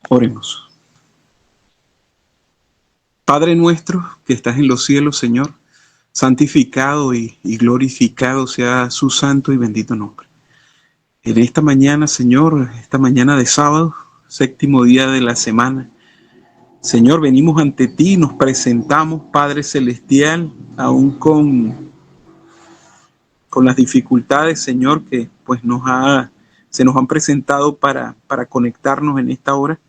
Oremos. Padre nuestro que estás en los cielos, Señor, santificado y glorificado sea su santo y bendito nombre. En esta mañana, Señor, esta mañana de sábado, séptimo día de la semana, Señor, venimos ante ti, nos presentamos, Padre Celestial, aún con las dificultades, Señor, que pues se nos han presentado para conectarnos en esta hora.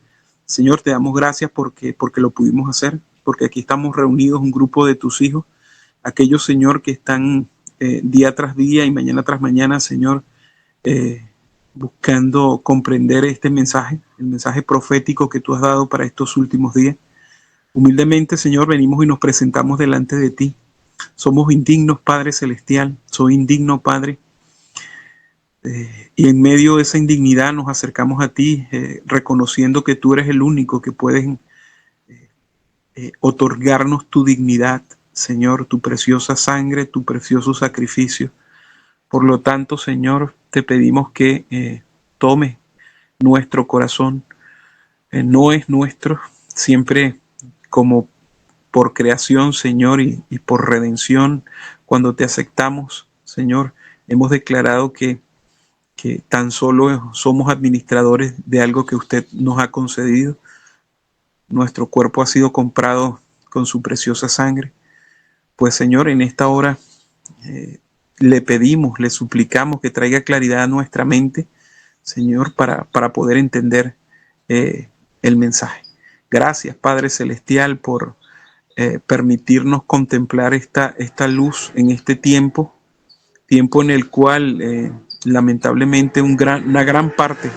Señor, te damos gracias porque lo pudimos hacer, porque aquí estamos reunidos un grupo de tus hijos, aquellos, Señor, que están día tras día y mañana tras mañana, Señor, buscando comprender este mensaje, el mensaje profético que tú has dado para estos últimos días. Humildemente, Señor, venimos y nos presentamos delante de ti. Somos indignos, Padre Celestial, soy indigno, Padre. Y en medio de esa indignidad nos acercamos a ti, reconociendo que tú eres el único que puedes otorgarnos tu dignidad, Señor, tu preciosa sangre, tu precioso sacrificio. Por lo tanto, Señor, te pedimos que tome nuestro corazón. No es nuestro, siempre como por creación, Señor, y por redención. Cuando te aceptamos, Señor, hemos declarado que tan solo somos administradores de algo que usted nos ha concedido. Nuestro cuerpo ha sido comprado con su preciosa sangre. Pues, Señor, en esta hora le pedimos, le suplicamos que traiga claridad a nuestra mente, Señor, para poder entender el mensaje. Gracias, Padre Celestial, por permitirnos contemplar esta luz en este tiempo en el cual lamentablemente una gran parte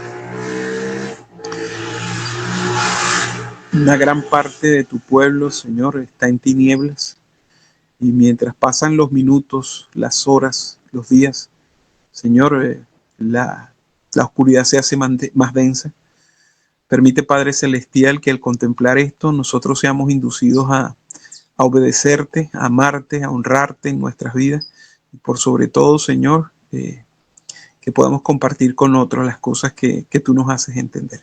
de tu pueblo, Señor, está en tinieblas, y mientras pasan los minutos, las horas, los días, Señor, la oscuridad se hace más densa. Permite, Padre Celestial, que al contemplar esto nosotros seamos inducidos a obedecerte, a amarte, a honrarte en nuestras vidas, y por sobre todo, Señor, que podamos compartir con otros las cosas que tú nos haces entender.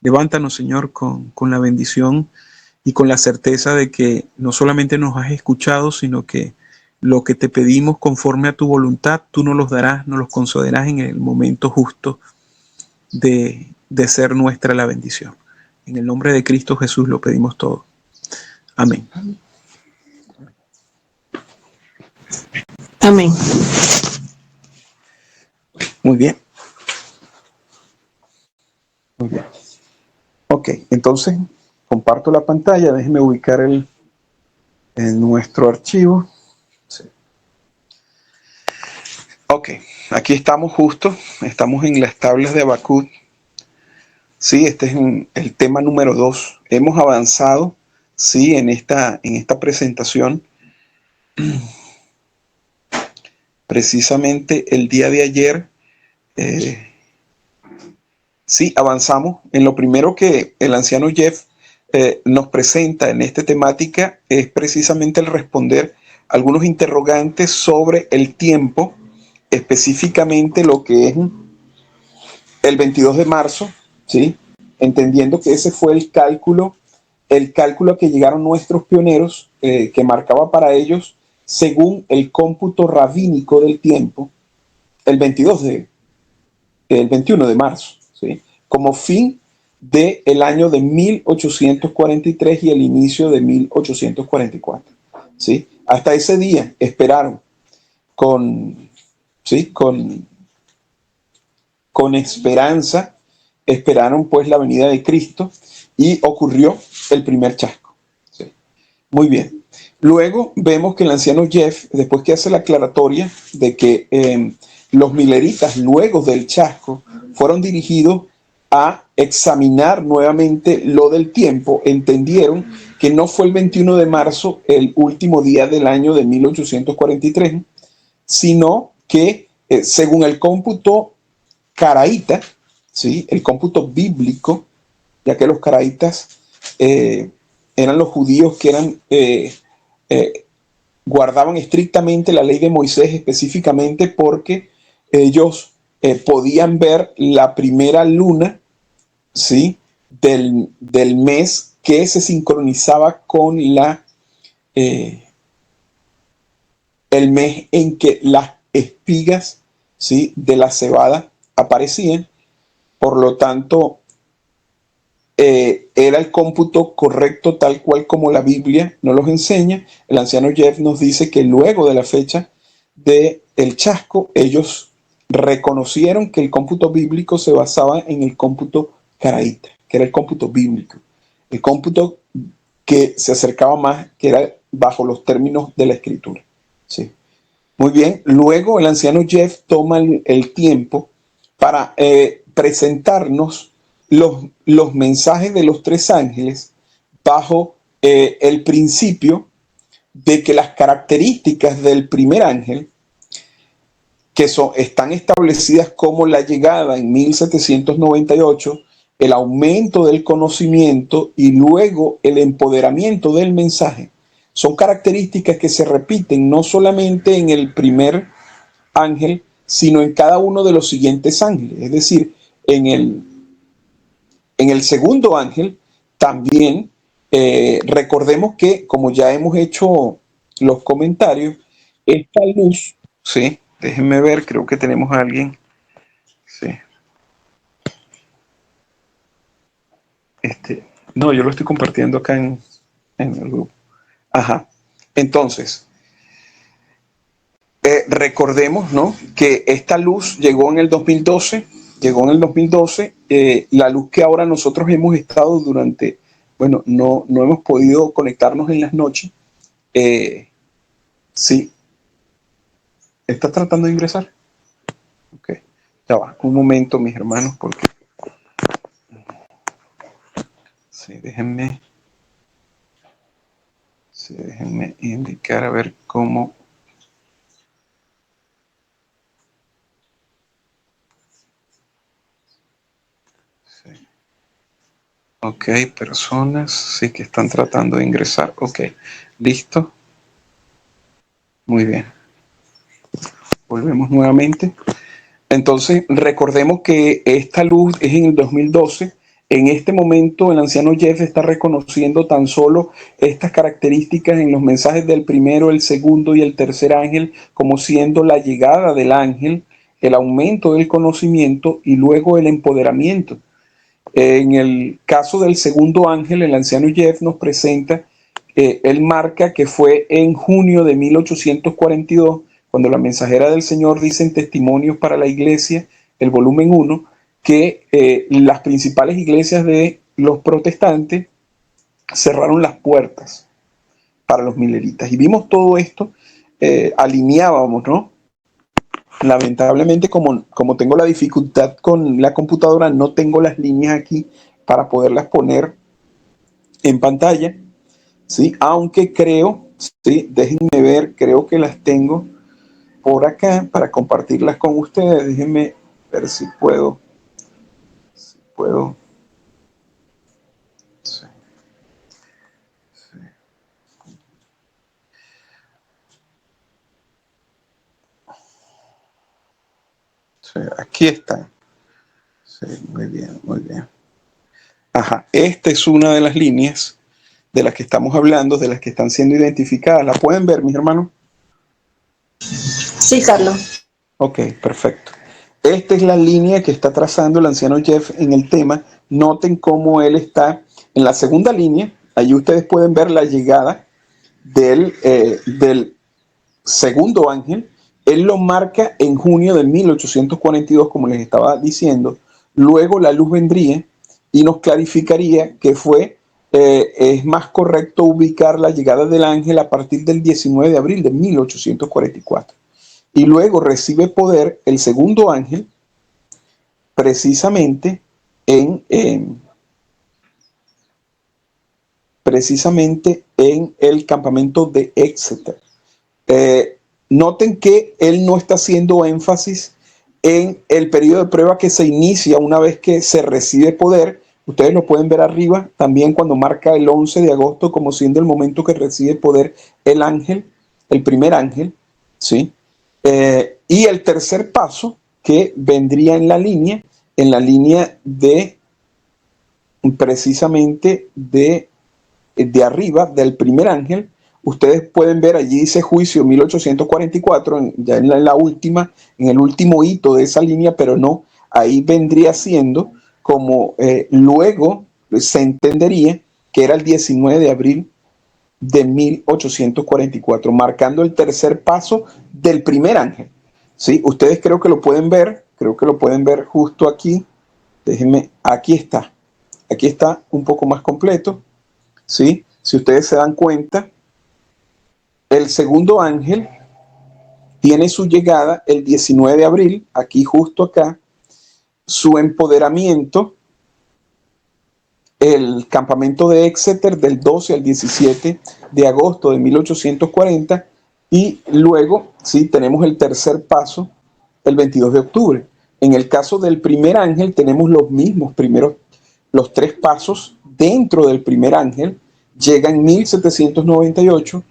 Levántanos, Señor, con la bendición y con la certeza de que no solamente nos has escuchado, sino que lo que te pedimos conforme a tu voluntad, tú nos los darás, nos los concederás en el momento justo de ser nuestra la bendición. En el nombre de Cristo Jesús lo pedimos todo. Amén. Amén. Muy bien. Muy bien. Ok, entonces comparto la pantalla. Déjenme ubicar en nuestro archivo. Sí. Ok, aquí estamos justo. Estamos en las tablas de Habacuc. Sí, este es el tema número 2. Hemos avanzado, sí, en esta presentación. Precisamente el día de ayer, sí, avanzamos en lo primero que el anciano Jeff nos presenta en esta temática, es precisamente el responder algunos interrogantes sobre el tiempo, específicamente lo que es el 22 de marzo, ¿sí? Entendiendo que ese fue el cálculo a que llegaron nuestros pioneros, que marcaba para ellos, según el cómputo rabínico del tiempo, el 21 de marzo, ¿sí? Como fin del año de 1843 y el inicio de 1844, ¿sí? Hasta ese día esperaron con esperanza, esperaron pues la venida de Cristo, y ocurrió el primer chasco, ¿sí? Muy bien. Luego vemos que el anciano Jeff, después que hace la aclaratoria de que los mileritas, luego del chasco, fueron dirigidos a examinar nuevamente lo del tiempo, entendieron que no fue el 21 de marzo el último día del año de 1843, sino que según el cómputo caraíta, ¿sí? El cómputo bíblico, ya que los caraítas eran los judíos que guardaban estrictamente la ley de Moisés, específicamente porque ellos podían ver la primera luna, ¿sí? del mes que se sincronizaba con el mes en que las espigas, ¿sí?, de la cebada aparecían. Por lo tanto, era el cómputo correcto tal cual como la Biblia nos los enseña. El anciano Jeff nos dice que luego de la fecha del chasco, ellos reconocieron que el cómputo bíblico se basaba en el cómputo caraíta, que era el cómputo bíblico, el cómputo que se acercaba más, que era bajo los términos de la escritura. Sí. Muy bien, luego el anciano Jeff toma el tiempo para presentarnos los mensajes de los tres ángeles bajo el principio de que las características del primer ángel, que están establecidas como la llegada en 1798, el aumento del conocimiento y luego el empoderamiento del mensaje, son características que se repiten no solamente en el primer ángel, sino en cada uno de los siguientes ángeles. Es decir, en el segundo ángel también recordemos que, como ya hemos hecho los comentarios, esta luz, ¿sí? Déjenme ver, creo que tenemos a alguien. Sí. No, yo lo estoy compartiendo acá en el grupo. Ajá. Entonces, recordemos, ¿no?, que esta luz llegó en el 2012, la luz que ahora nosotros hemos estado durante, bueno, no hemos podido conectarnos en las noches. Sí. ¿Estás tratando de ingresar? Ok. Ya va, un momento, mis hermanos, porque... Sí, déjenme indicar a ver cómo... Sí. Ok, personas, sí, que están tratando de ingresar. Ok, listo. Muy bien. Volvemos nuevamente. Entonces, recordemos que esta luz es en el 2012. En este momento, el anciano Jeff está reconociendo tan solo estas características en los mensajes del primero, el segundo y el tercer ángel, como siendo la llegada del ángel, el aumento del conocimiento y luego el empoderamiento. En el caso del segundo ángel, el anciano Jeff nos presenta, él marca que fue en junio de 1842, cuando la mensajera del Señor dice en Testimonios para la Iglesia, el volumen 1, que las principales iglesias de los protestantes cerraron las puertas para los mileritas. Y vimos todo esto, alineábamos, ¿no? Lamentablemente, como tengo la dificultad con la computadora, no tengo las líneas aquí para poderlas poner en pantalla, ¿sí? Aunque creo, ¿sí?, déjenme ver, creo que las tengo por acá para compartirlas con ustedes. Déjenme ver si puedo. Sí. Sí. Sí, aquí está. Sí, muy bien, muy bien. Ajá, esta es una de las líneas de las que estamos hablando, de las que están siendo identificadas. ¿La pueden ver, mis hermanos? Sí, Carlos. Ok, perfecto. Esta es la línea que está trazando el anciano Jeff en el tema. Noten cómo él está en la segunda línea. Allí ustedes pueden ver la llegada del segundo ángel. Él lo marca en junio de 1842, como les estaba diciendo. Luego la luz vendría y nos clarificaría que es más correcto ubicar la llegada del ángel a partir del 19 de abril de 1844. Y luego recibe poder el segundo ángel precisamente precisamente en el campamento de Exeter. Noten que él no está haciendo énfasis en el periodo de prueba que se inicia una vez que se recibe poder. Ustedes lo pueden ver arriba también cuando marca el 11 de agosto como siendo el momento que recibe poder el ángel, el primer ángel, ¿sí? Y el tercer paso que vendría en la línea de precisamente de arriba, del primer ángel. Ustedes pueden ver, allí dice juicio 1844, ya en la última, en el último hito de esa línea, pero no, ahí vendría siendo como luego se entendería que era el 19 de abril de 1844, marcando el tercer paso del primer ángel. ¿Sí? Ustedes creo que lo pueden ver justo aquí. Déjenme, aquí está un poco más completo. ¿Sí? Si ustedes se dan cuenta, el segundo ángel tiene su llegada el 19 de abril, aquí justo acá, su empoderamiento, el campamento de Exeter del 12 al 17 de agosto de 1840, y luego sí tenemos el tercer paso el 22 de octubre. En el caso del primer ángel tenemos los mismos primeros, los tres pasos dentro del primer ángel. Llega en 1798,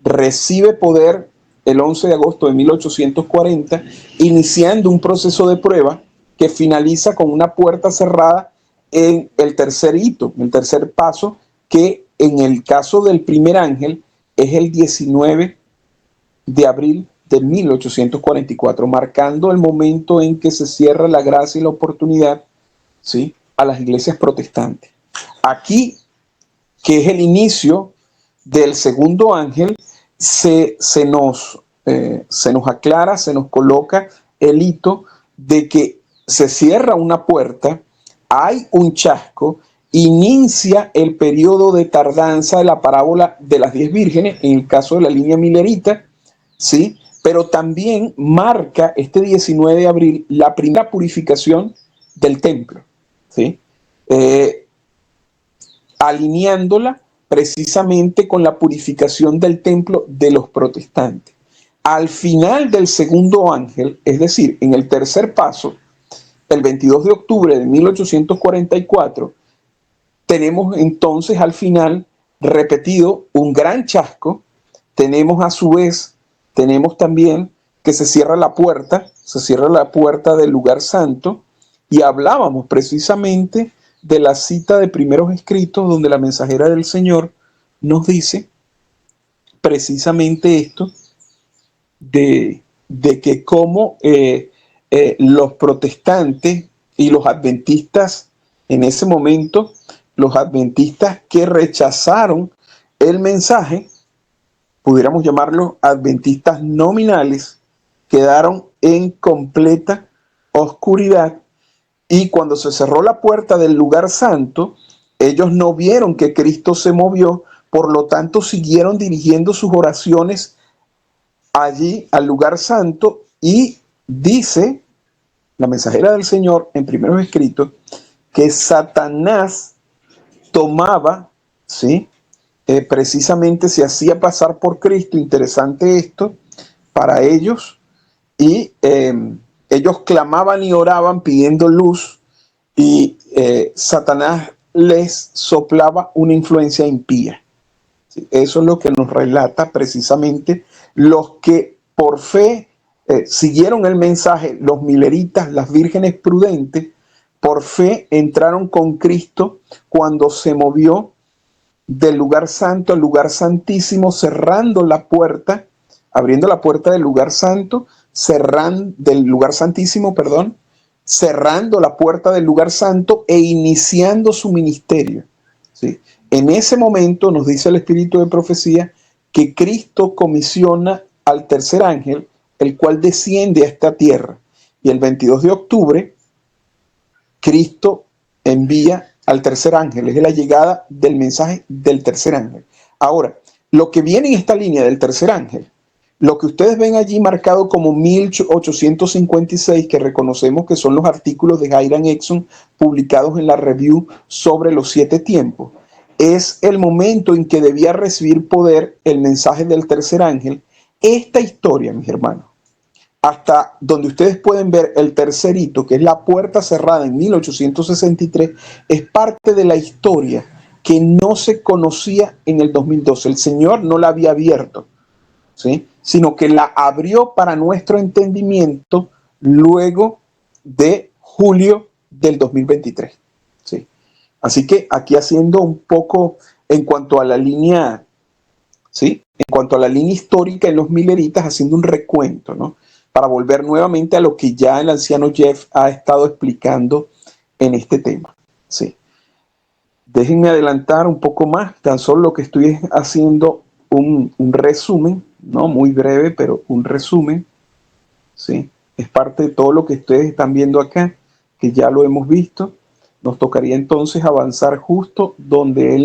recibe poder el 11 de agosto de 1840, iniciando un proceso de prueba que finaliza con una puerta cerrada en el tercer hito, el tercer paso, que en el caso del primer ángel es el 19 de abril de 1844, marcando el momento en que se cierra la gracia y la oportunidad, ¿sí?, a las iglesias protestantes. Aquí, que es el inicio del segundo ángel, se nos aclara, se nos coloca el hito de que se cierra una puerta, hay un chasco, inicia el periodo de tardanza de la parábola de las 10 vírgenes, en el caso de la línea milerita, ¿sí? Pero también marca este 19 de abril la primera purificación del templo, ¿sí? Alineándola precisamente con la purificación del templo de los protestantes. Al final del segundo ángel, es decir, en el tercer paso, el 22 de octubre de 1844, tenemos entonces al final repetido un gran chasco. Tenemos a su vez, tenemos también que se cierra la puerta del lugar santo, y hablábamos precisamente de la cita de primeros escritos donde la mensajera del Señor nos dice precisamente esto de que como los protestantes y los adventistas en ese momento, los adventistas que rechazaron el mensaje, pudiéramos llamarlos adventistas nominales, quedaron en completa oscuridad, y cuando se cerró la puerta del lugar santo, ellos no vieron que Cristo se movió, por lo tanto siguieron dirigiendo sus oraciones allí al lugar santo, y dice la mensajera del Señor en primeros escritos que Satanás tomaba, ¿sí?, precisamente se hacía pasar por Cristo, interesante esto, para ellos, y ellos clamaban y oraban pidiendo luz, y Satanás les soplaba una influencia impía. ¿Sí? Eso es lo que nos relata precisamente los que por fe siguieron el mensaje, los mileritas, las vírgenes prudentes, por fe entraron con Cristo cuando se movió del lugar santo al lugar santísimo, cerrando la puerta, abriendo la puerta del lugar santo, del lugar santísimo, perdón, cerrando la puerta del lugar santo e iniciando su ministerio. ¿Sí? En ese momento nos dice el Espíritu de Profecía que Cristo comisiona al tercer ángel, el cual desciende a esta tierra. Y el 22 de octubre, Cristo envía al tercer ángel, es la llegada del mensaje del tercer ángel. Ahora, lo que viene en esta línea del tercer ángel, lo que ustedes ven allí marcado como 1856, que reconocemos que son los artículos de Hiram Edson publicados en la Review sobre los 7 tiempos, es el momento en que debía recibir poder el mensaje del tercer ángel. Esta historia, mis hermanos, hasta donde ustedes pueden ver el tercer hito, que es la puerta cerrada en 1863, es parte de la historia que no se conocía en el 2012. El Señor no la había abierto, ¿sí?, sino que la abrió para nuestro entendimiento luego de julio del 2023. ¿Sí? Así que aquí haciendo un poco en cuanto a la línea, ¿sí? En cuanto a la línea histórica en los mileritas, haciendo un recuento, ¿no? Para volver nuevamente a lo que ya el anciano Jeff ha estado explicando en este tema, ¿sí? Déjenme adelantar un poco más, tan solo lo que estoy haciendo un resumen, no muy breve, pero un resumen, ¿sí? Es parte de todo lo que ustedes están viendo acá, que ya lo hemos visto. Nos tocaría entonces avanzar justo donde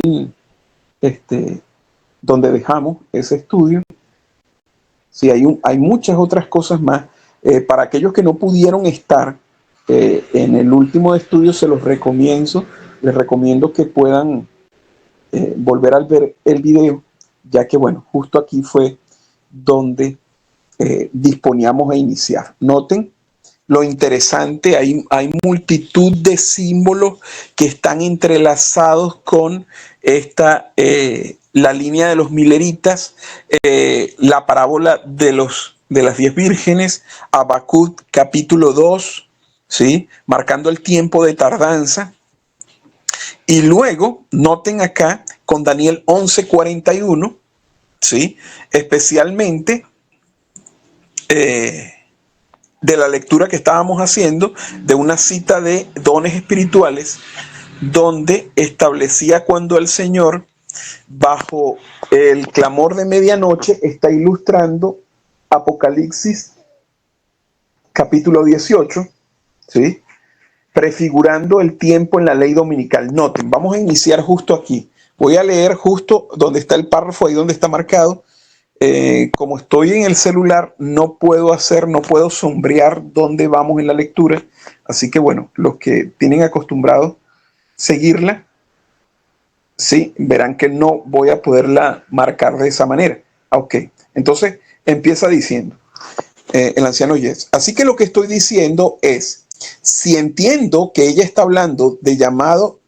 donde dejamos ese estudio. Sí, hay muchas otras cosas más. Para aquellos que no pudieron estar en el último estudio, se los recomiendo. Les recomiendo que puedan volver a ver el video, ya que, bueno, justo aquí fue donde disponíamos a iniciar. Noten lo interesante, hay multitud de símbolos que están entrelazados con la línea de los mileritas, la parábola de las 10 vírgenes, Habacuc capítulo 2, ¿sí? Marcando el tiempo de tardanza. Y luego, noten acá con Daniel 11:41, ¿sí? Especialmente de la lectura que estábamos haciendo, de una cita de dones espirituales, donde establecía cuando el Señor, bajo el clamor de medianoche, está ilustrando Apocalipsis capítulo 18, ¿sí? Prefigurando el tiempo en la ley dominical. Noten, vamos a iniciar justo aquí. Voy a leer justo donde está el párrafo, ahí donde está marcado. Como estoy en el celular, no puedo sombrear dónde vamos en la lectura. Así que bueno, los que tienen acostumbrado seguirla, sí, verán que no voy a poderla marcar de esa manera. Ok, entonces empieza diciendo el anciano Yes. Así que lo que estoy diciendo es, si entiendo que ella está hablando del llamado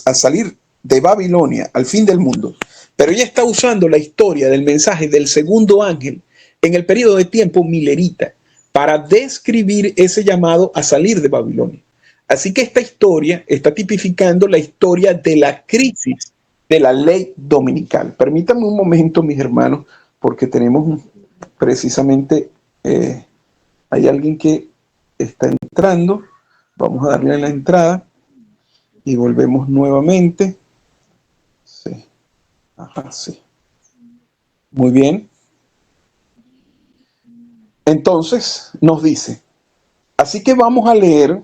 a salir de Babilonia al fin del mundo, pero ella está usando la historia del mensaje del segundo ángel en el periodo de tiempo milerita para describir ese llamado a salir de Babilonia. Así que esta historia está tipificando la historia de la crisis de la ley dominical. Permítanme un momento, mis hermanos, porque tenemos precisamente, hay alguien que está entrando. Vamos a darle a la entrada y volvemos nuevamente. Sí. Ajá, sí. Muy bien. Entonces nos dice, así que vamos a leer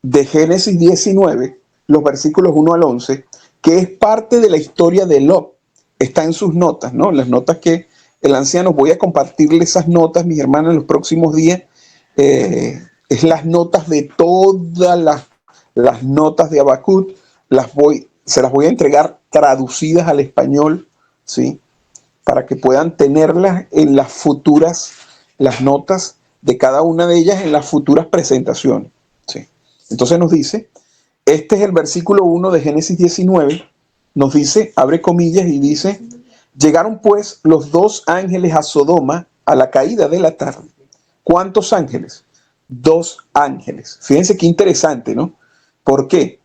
de Génesis 19, los versículos 1 al 11, que es parte de la historia de Lot. Está en sus notas, ¿no? Las notas que el anciano, voy a compartirle esas notas, mis hermanos, en los próximos días. Es las notas de todas las notas de Habacuc, se las voy a entregar traducidas al español, ¿sí? Para que puedan tenerlas en las notas de cada una de ellas en las futuras presentaciones, ¿sí? Entonces nos dice, este es el versículo 1 de Génesis 19, nos dice, abre comillas y dice, llegaron pues los dos ángeles a Sodoma a la caída de la tarde. ¿Cuántos ángeles? Dos ángeles. Fíjense qué interesante, ¿no? ¿Por qué?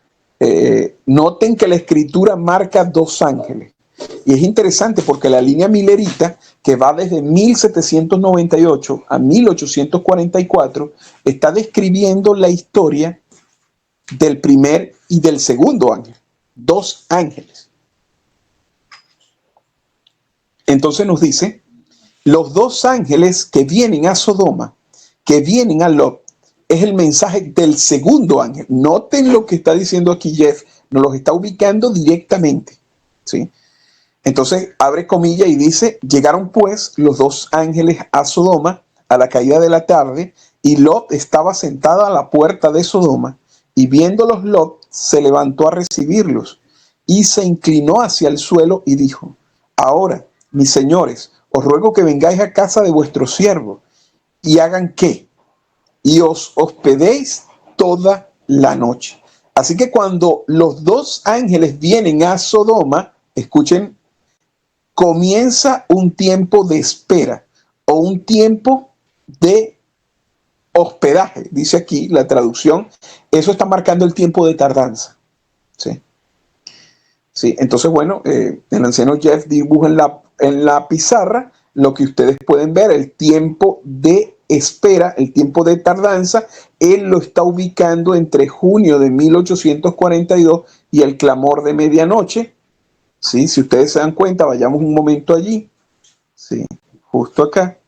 Noten que la escritura marca dos ángeles. Y es interesante porque la línea milerita, que va desde 1798 a 1844, está describiendo la historia del primer y del segundo ángel. Dos ángeles. Entonces nos dice, los dos ángeles que vienen a Sodoma, que vienen a Lot, es el mensaje del segundo ángel. Noten lo que está diciendo aquí Jeff, nos los está ubicando directamente, ¿sí? Entonces abre comilla y dice, llegaron pues los dos ángeles a Sodoma a la caída de la tarde, y Lot estaba sentado a la puerta de Sodoma, y viéndolos Lot se levantó a recibirlos, y se inclinó hacia el suelo y dijo, ahora, mis señores, os ruego que vengáis a casa de vuestro siervo, y hagan ¿qué? Y os hospedéis toda la noche. Así que cuando los dos ángeles vienen a Sodoma, escuchen, comienza un tiempo de espera o un tiempo de hospedaje. Dice aquí la traducción, eso está marcando el tiempo de tardanza, ¿sí? ¿sí? Entonces, bueno, el anciano Jeff dibuja en la pizarra lo que ustedes pueden ver, el tiempo de espera, el tiempo de tardanza. Él lo está ubicando entre junio de 1842 y el clamor de medianoche. ¿Sí? Si ustedes se dan cuenta, vayamos un momento allí. ¿Sí? Justo acá.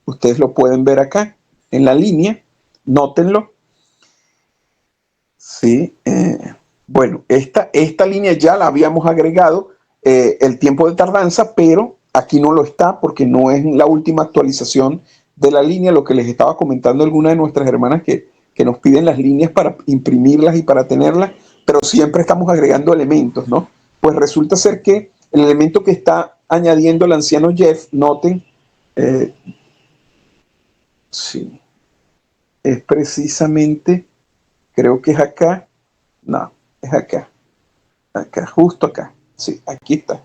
Ustedes lo pueden ver acá, en la línea. Nótenlo. ¿Sí? Bueno, esta línea ya la habíamos agregado, el tiempo de tardanza, pero aquí no lo está porque no es la última actualización de la línea. Lo que les estaba comentando alguna de nuestras hermanas que nos piden las líneas para imprimirlas y para tenerlas, pero siempre estamos agregando elementos, ¿no? Pues resulta ser que el elemento que está añadiendo el anciano Jeff, noten, sí, es precisamente, creo que es acá, no, es acá. Acá, justo acá. Sí, aquí está.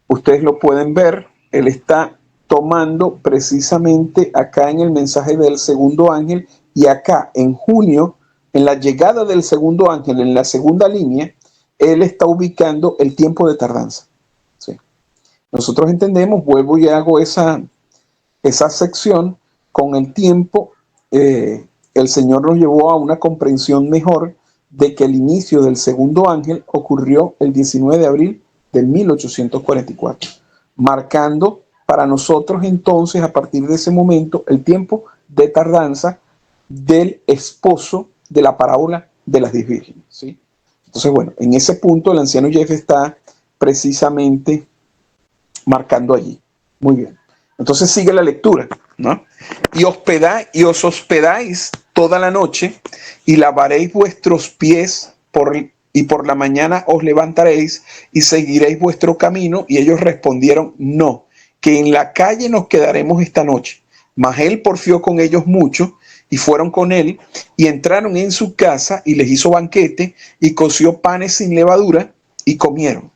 Ustedes lo pueden ver. Él está tomando precisamente acá en el mensaje del segundo ángel y acá en junio, en la llegada del segundo ángel, en la segunda línea, él está ubicando el tiempo de tardanza. Sí. Nosotros entendemos, vuelvo y hago esa sección con el tiempo. El Señor nos llevó a una comprensión mejor de que el inicio del segundo ángel ocurrió el 19 de abril de 1844, marcando para nosotros entonces, a partir de ese momento, el tiempo de tardanza del esposo de la parábola de las 10 vírgenes. ¿Sí? Entonces, bueno, en ese punto el anciano Jeff está precisamente marcando allí. Muy bien. Entonces sigue la lectura, ¿no? Y os hospedáis toda la noche y lavaréis vuestros pies y por la mañana os levantaréis y seguiréis vuestro camino. Y ellos respondieron, no, que en la calle nos quedaremos esta noche. Mas él porfió con ellos mucho y fueron con él y entraron en su casa y les hizo banquete y coció panes sin levadura y comieron.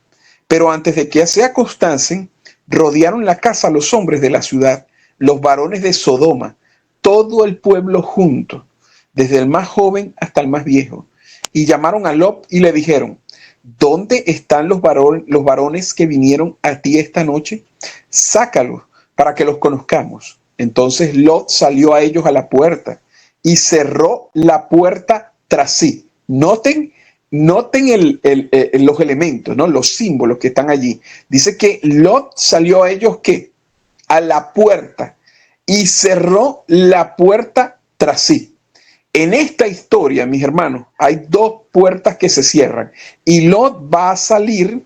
Pero antes de que se acostasen, rodearon la casa los hombres de la ciudad, los varones de Sodoma, todo el pueblo junto, desde el más joven hasta el más viejo. Y llamaron a Lot y le dijeron, ¿dónde están los varones que vinieron a ti esta noche? Sácalos para que los conozcamos. Entonces Lot salió a ellos a la puerta y cerró la puerta tras sí. Noten los elementos, ¿no? Los símbolos que están allí. Dice que Lot salió a ellos, ¿qué? A la puerta y cerró la puerta tras sí. En esta historia, mis hermanos, hay dos puertas que se cierran y Lot va a salir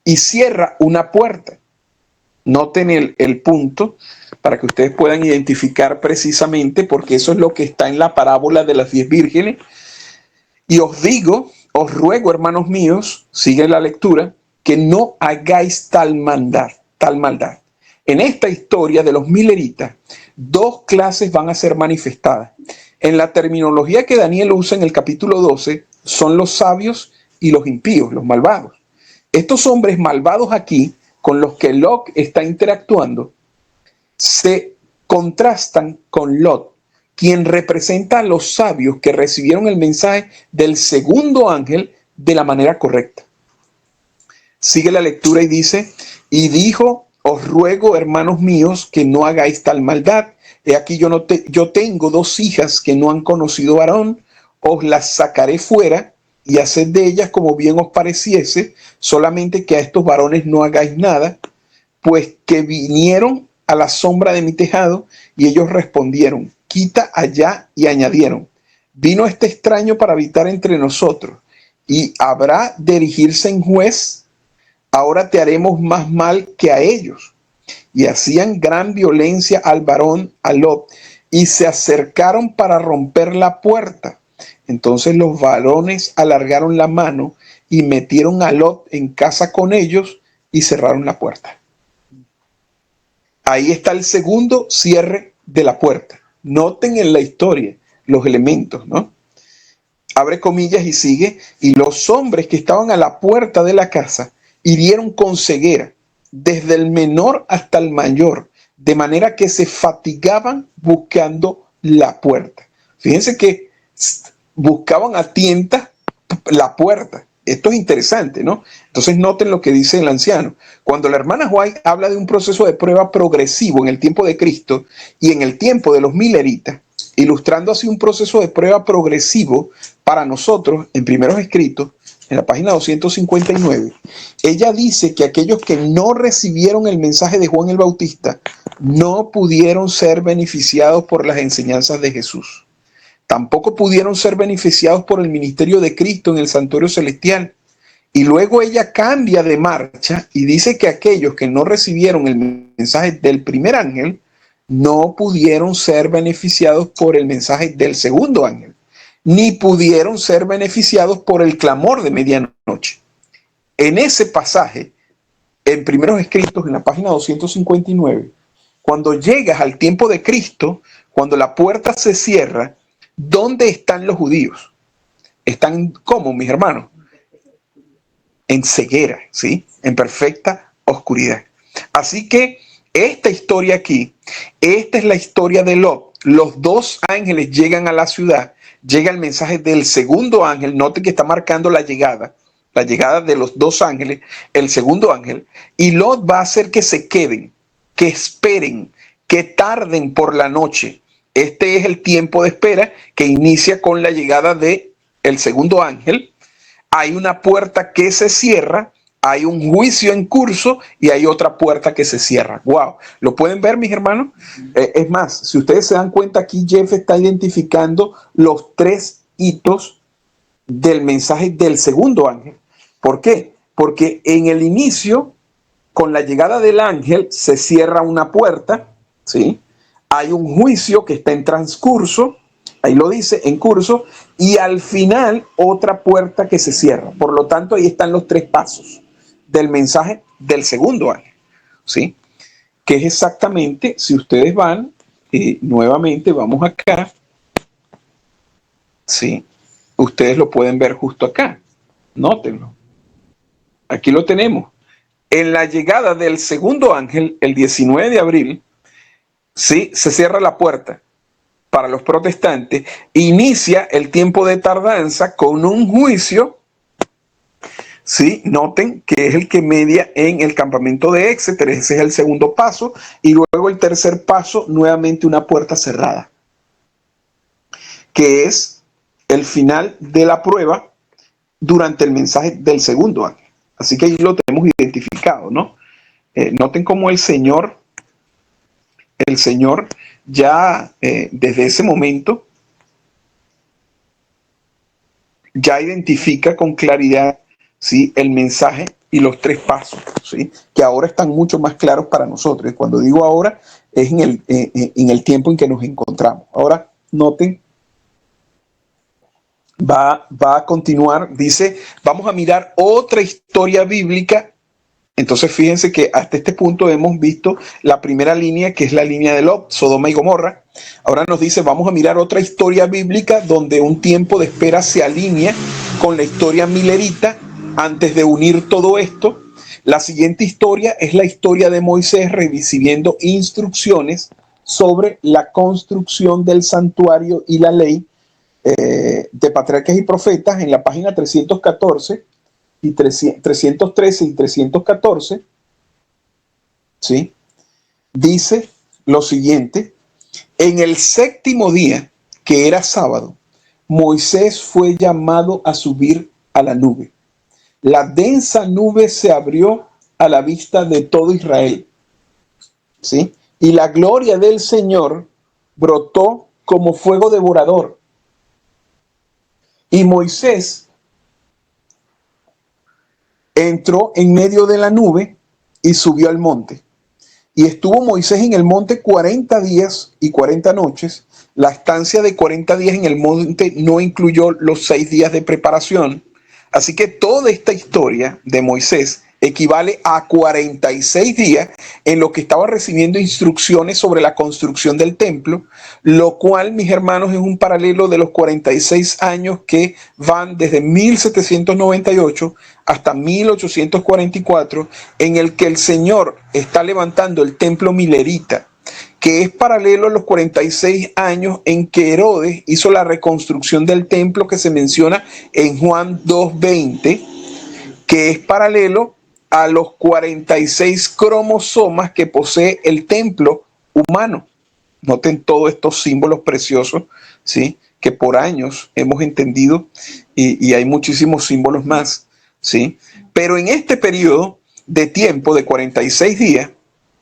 y cierra una puerta. Noten el punto para que ustedes puedan identificar precisamente, porque eso es lo que está en la parábola de las 10 vírgenes. Y os ruego, hermanos míos, sigue la lectura, que no hagáis tal maldad. En esta historia de los mileritas, dos clases van a ser manifestadas. En la terminología que Daniel usa en el capítulo 12, son los sabios y los impíos, los malvados. Estos hombres malvados aquí, con los que Lot está interactuando, se contrastan con Lot, quien representa a los sabios que recibieron el mensaje del segundo ángel de la manera correcta. Sigue la lectura y dice, y dijo, os ruego, hermanos míos, que no hagáis tal maldad. He aquí yo tengo dos hijas que no han conocido varón, os las sacaré fuera y haced de ellas como bien os pareciese, solamente que a estos varones no hagáis nada, pues que vinieron a la sombra de mi tejado. Y ellos respondieron, quita allá, y añadieron, vino este extraño para habitar entre nosotros y habrá de erigirse en juez. Ahora te haremos más mal que a ellos. Y hacían gran violencia al varón, a Lot, y se acercaron para romper la puerta. Entonces los varones alargaron la mano y metieron a Lot en casa con ellos y cerraron la puerta. Ahí está el segundo cierre de la puerta. Noten en la historia los elementos, ¿no? Abre comillas y sigue, y los hombres que estaban a la puerta de la casa hirieron con ceguera, desde el menor hasta el mayor, de manera que se fatigaban buscando la puerta. Fíjense que buscaban a tientas la puerta. Esto es interesante, ¿no? Entonces noten lo que dice el anciano. Cuando la hermana White habla de un proceso de prueba progresivo en el tiempo de Cristo y en el tiempo de los mileritas, ilustrando así un proceso de prueba progresivo para nosotros en Primeros Escritos, en la página 259, ella dice que aquellos que no recibieron el mensaje de Juan el Bautista no pudieron ser beneficiados por las enseñanzas de Jesús. Tampoco pudieron ser beneficiados por el ministerio de Cristo en el santuario celestial. Y luego ella cambia de marcha y dice que aquellos que no recibieron el mensaje del primer ángel no pudieron ser beneficiados por el mensaje del segundo ángel, ni pudieron ser beneficiados por el clamor de medianoche. En ese pasaje, en Primeros Escritos, en la página 259, cuando llegas al tiempo de Cristo, cuando la puerta se cierra, ¿dónde están los judíos? Están, ¿cómo, mis hermanos? En ceguera, ¿sí? En perfecta oscuridad. Así que esta historia aquí, esta es la historia de Lot. Los dos ángeles llegan a la ciudad, llega el mensaje del segundo ángel, note que está marcando la llegada de los dos ángeles, el segundo ángel, y Lot va a hacer que se queden, que esperen, que tarden por la noche. Este es el tiempo de espera que inicia con la llegada de el segundo ángel. Hay una puerta que se cierra, hay un juicio en curso y hay otra puerta que se cierra. Wow, ¿lo pueden ver, mis hermanos? Es más, si ustedes se dan cuenta, aquí Jeff está identificando los tres hitos del mensaje del segundo ángel. ¿Por qué? Porque en el inicio, con la llegada del ángel, se cierra una puerta, ¿sí? Hay un juicio que está en transcurso, ahí lo dice, en curso, y al final otra puerta que se cierra. Por lo tanto, ahí están los tres pasos del mensaje del segundo ángel, ¿sí? Que es exactamente, si ustedes van, nuevamente vamos acá, ¿sí? Ustedes lo pueden ver justo acá, nótenlo. Aquí lo tenemos. En la llegada del segundo ángel, el 19 de abril, ¿sí? Se cierra la puerta para los protestantes, inicia el tiempo de tardanza con un juicio, ¿sí? Noten que es el que media en el campamento de Exeter, ese es el segundo paso, y luego el tercer paso, nuevamente una puerta cerrada, que es el final de la prueba durante el mensaje del segundo ángel. Así que ahí lo tenemos identificado, ¿no? Noten cómo el Señor ya desde ese momento ya identifica con claridad, ¿sí? El mensaje y los tres pasos, ¿sí? Que ahora están mucho más claros para nosotros. Y cuando digo ahora, es en el tiempo en que nos encontramos. Ahora, noten, va a continuar, dice, vamos a mirar otra historia bíblica. Entonces fíjense que hasta este punto hemos visto la primera línea, que es la línea de Lot, Sodoma y Gomorra. Ahora nos dice, vamos a mirar otra historia bíblica donde un tiempo de espera se alinea con la historia milerita. Antes de unir todo esto, la siguiente historia es la historia de Moisés recibiendo instrucciones sobre la construcción del santuario y la ley de Patriarcas y Profetas en la página 314 y 313 y 314, ¿sí? Dice lo siguiente: en el séptimo día, que era sábado, Moisés fue llamado a subir a la nube. La densa nube se abrió a la vista de todo Israel, ¿sí? Y la gloria del Señor brotó como fuego devorador. Y Moisés entró en medio de la nube y subió al monte. Y estuvo Moisés en el monte 40 días y 40 noches. La estancia de 40 días en el monte no incluyó los 6 días de preparación. Así que toda esta historia de Moisés equivale a 46 días en lo que estaba recibiendo instrucciones sobre la construcción del templo, lo cual, mis hermanos, es un paralelo de los 46 años que van desde 1798 hasta 1844, en el que el Señor está levantando el templo milerita, que es paralelo a los 46 años en que Herodes hizo la reconstrucción del templo que se menciona en Juan 2:20, que es paralelo a los 46 cromosomas que posee el templo humano. Noten todos estos símbolos preciosos, ¿sí?, que por años hemos entendido, y hay muchísimos símbolos más, ¿sí? Pero en este periodo de tiempo de 46 días,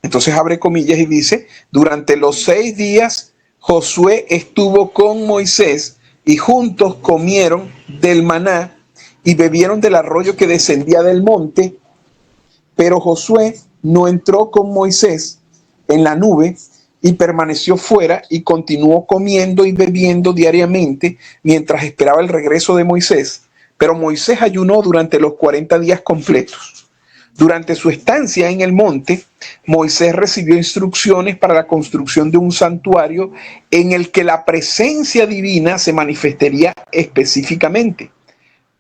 entonces abre comillas y dice, durante los 6 días Josué estuvo con Moisés y juntos comieron del maná y bebieron del arroyo que descendía del monte, pero Josué no entró con Moisés en la nube y permaneció fuera y continuó comiendo y bebiendo diariamente mientras esperaba el regreso de Moisés. Pero Moisés ayunó durante los 40 días completos. Durante su estancia en el monte, Moisés recibió instrucciones para la construcción de un santuario en el que la presencia divina se manifestaría específicamente.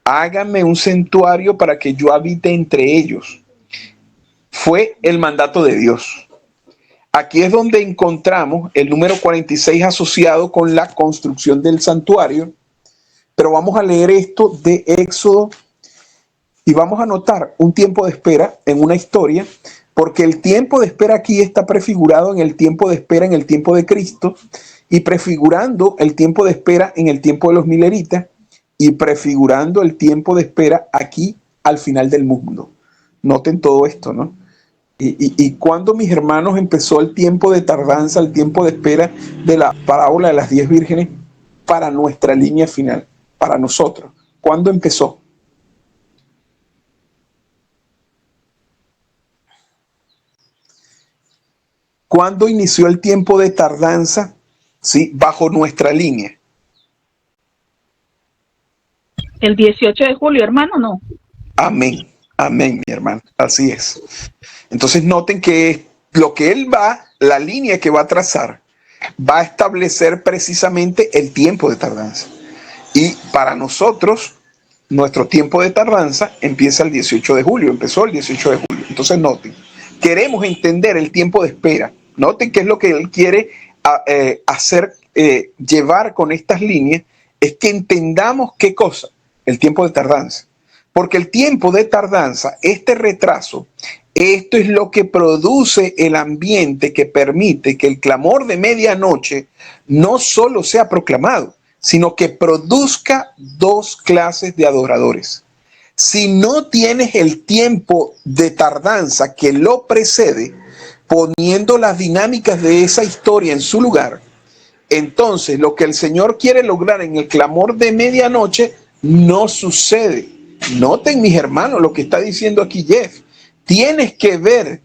Háganme un santuario para que yo habite entre ellos. Fue el mandato de Dios. Aquí es donde encontramos el número 46 asociado con la construcción del santuario. Pero vamos a leer esto de Éxodo y vamos a notar un tiempo de espera en una historia, porque el tiempo de espera aquí está prefigurado en el tiempo de espera en el tiempo de Cristo y prefigurando el tiempo de espera en el tiempo de los mileritas y prefigurando el tiempo de espera aquí al final del mundo. Noten todo esto, ¿no? Y cuando, mis hermanos, empezó el tiempo de tardanza, el tiempo de espera de la parábola de las 10 vírgenes para nuestra línea final, para nosotros. ¿Cuándo empezó? ¿Cuándo inició el tiempo de tardanza? ¿Sí? Bajo nuestra línea. El 18 de julio, hermano, ¿no? Amén, amén, mi hermano. Así es. Entonces noten que lo que él va, la línea que va a trazar, va a establecer precisamente el tiempo de tardanza. Y para nosotros, nuestro tiempo de tardanza empieza el 18 de julio, empezó el 18 de julio. Entonces noten, queremos entender el tiempo de espera. Noten qué es lo que él quiere llevar con estas líneas, es que entendamos qué cosa, el tiempo de tardanza. Porque el tiempo de tardanza, este retraso, esto es lo que produce el ambiente que permite que el clamor de medianoche no solo sea proclamado, sino que produzca dos clases de adoradores. Si no tienes el tiempo de tardanza que lo precede, poniendo las dinámicas de esa historia en su lugar, entonces lo que el Señor quiere lograr en el clamor de medianoche no sucede. Noten, mis hermanos, lo que está diciendo aquí Jeff. Tienes que ver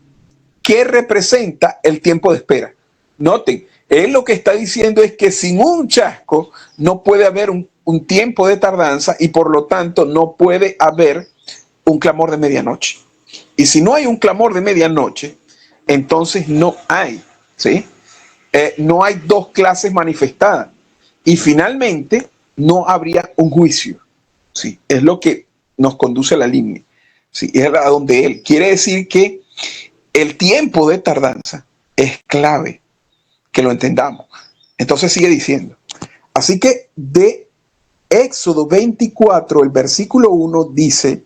qué representa el tiempo de espera. Noten, él lo que está diciendo es que sin un chasco no puede haber un tiempo de tardanza y por lo tanto no puede haber un clamor de medianoche. Y si no hay un clamor de medianoche, entonces no hay, ¿sí? No hay dos clases manifestadas. Y finalmente no habría un juicio, ¿sí? Es lo que nos conduce a la línea. Sí, es a donde él quiere decir que el tiempo de tardanza es clave, que lo entendamos. Entonces sigue diciendo, así que de Éxodo 24, el versículo 1 dice,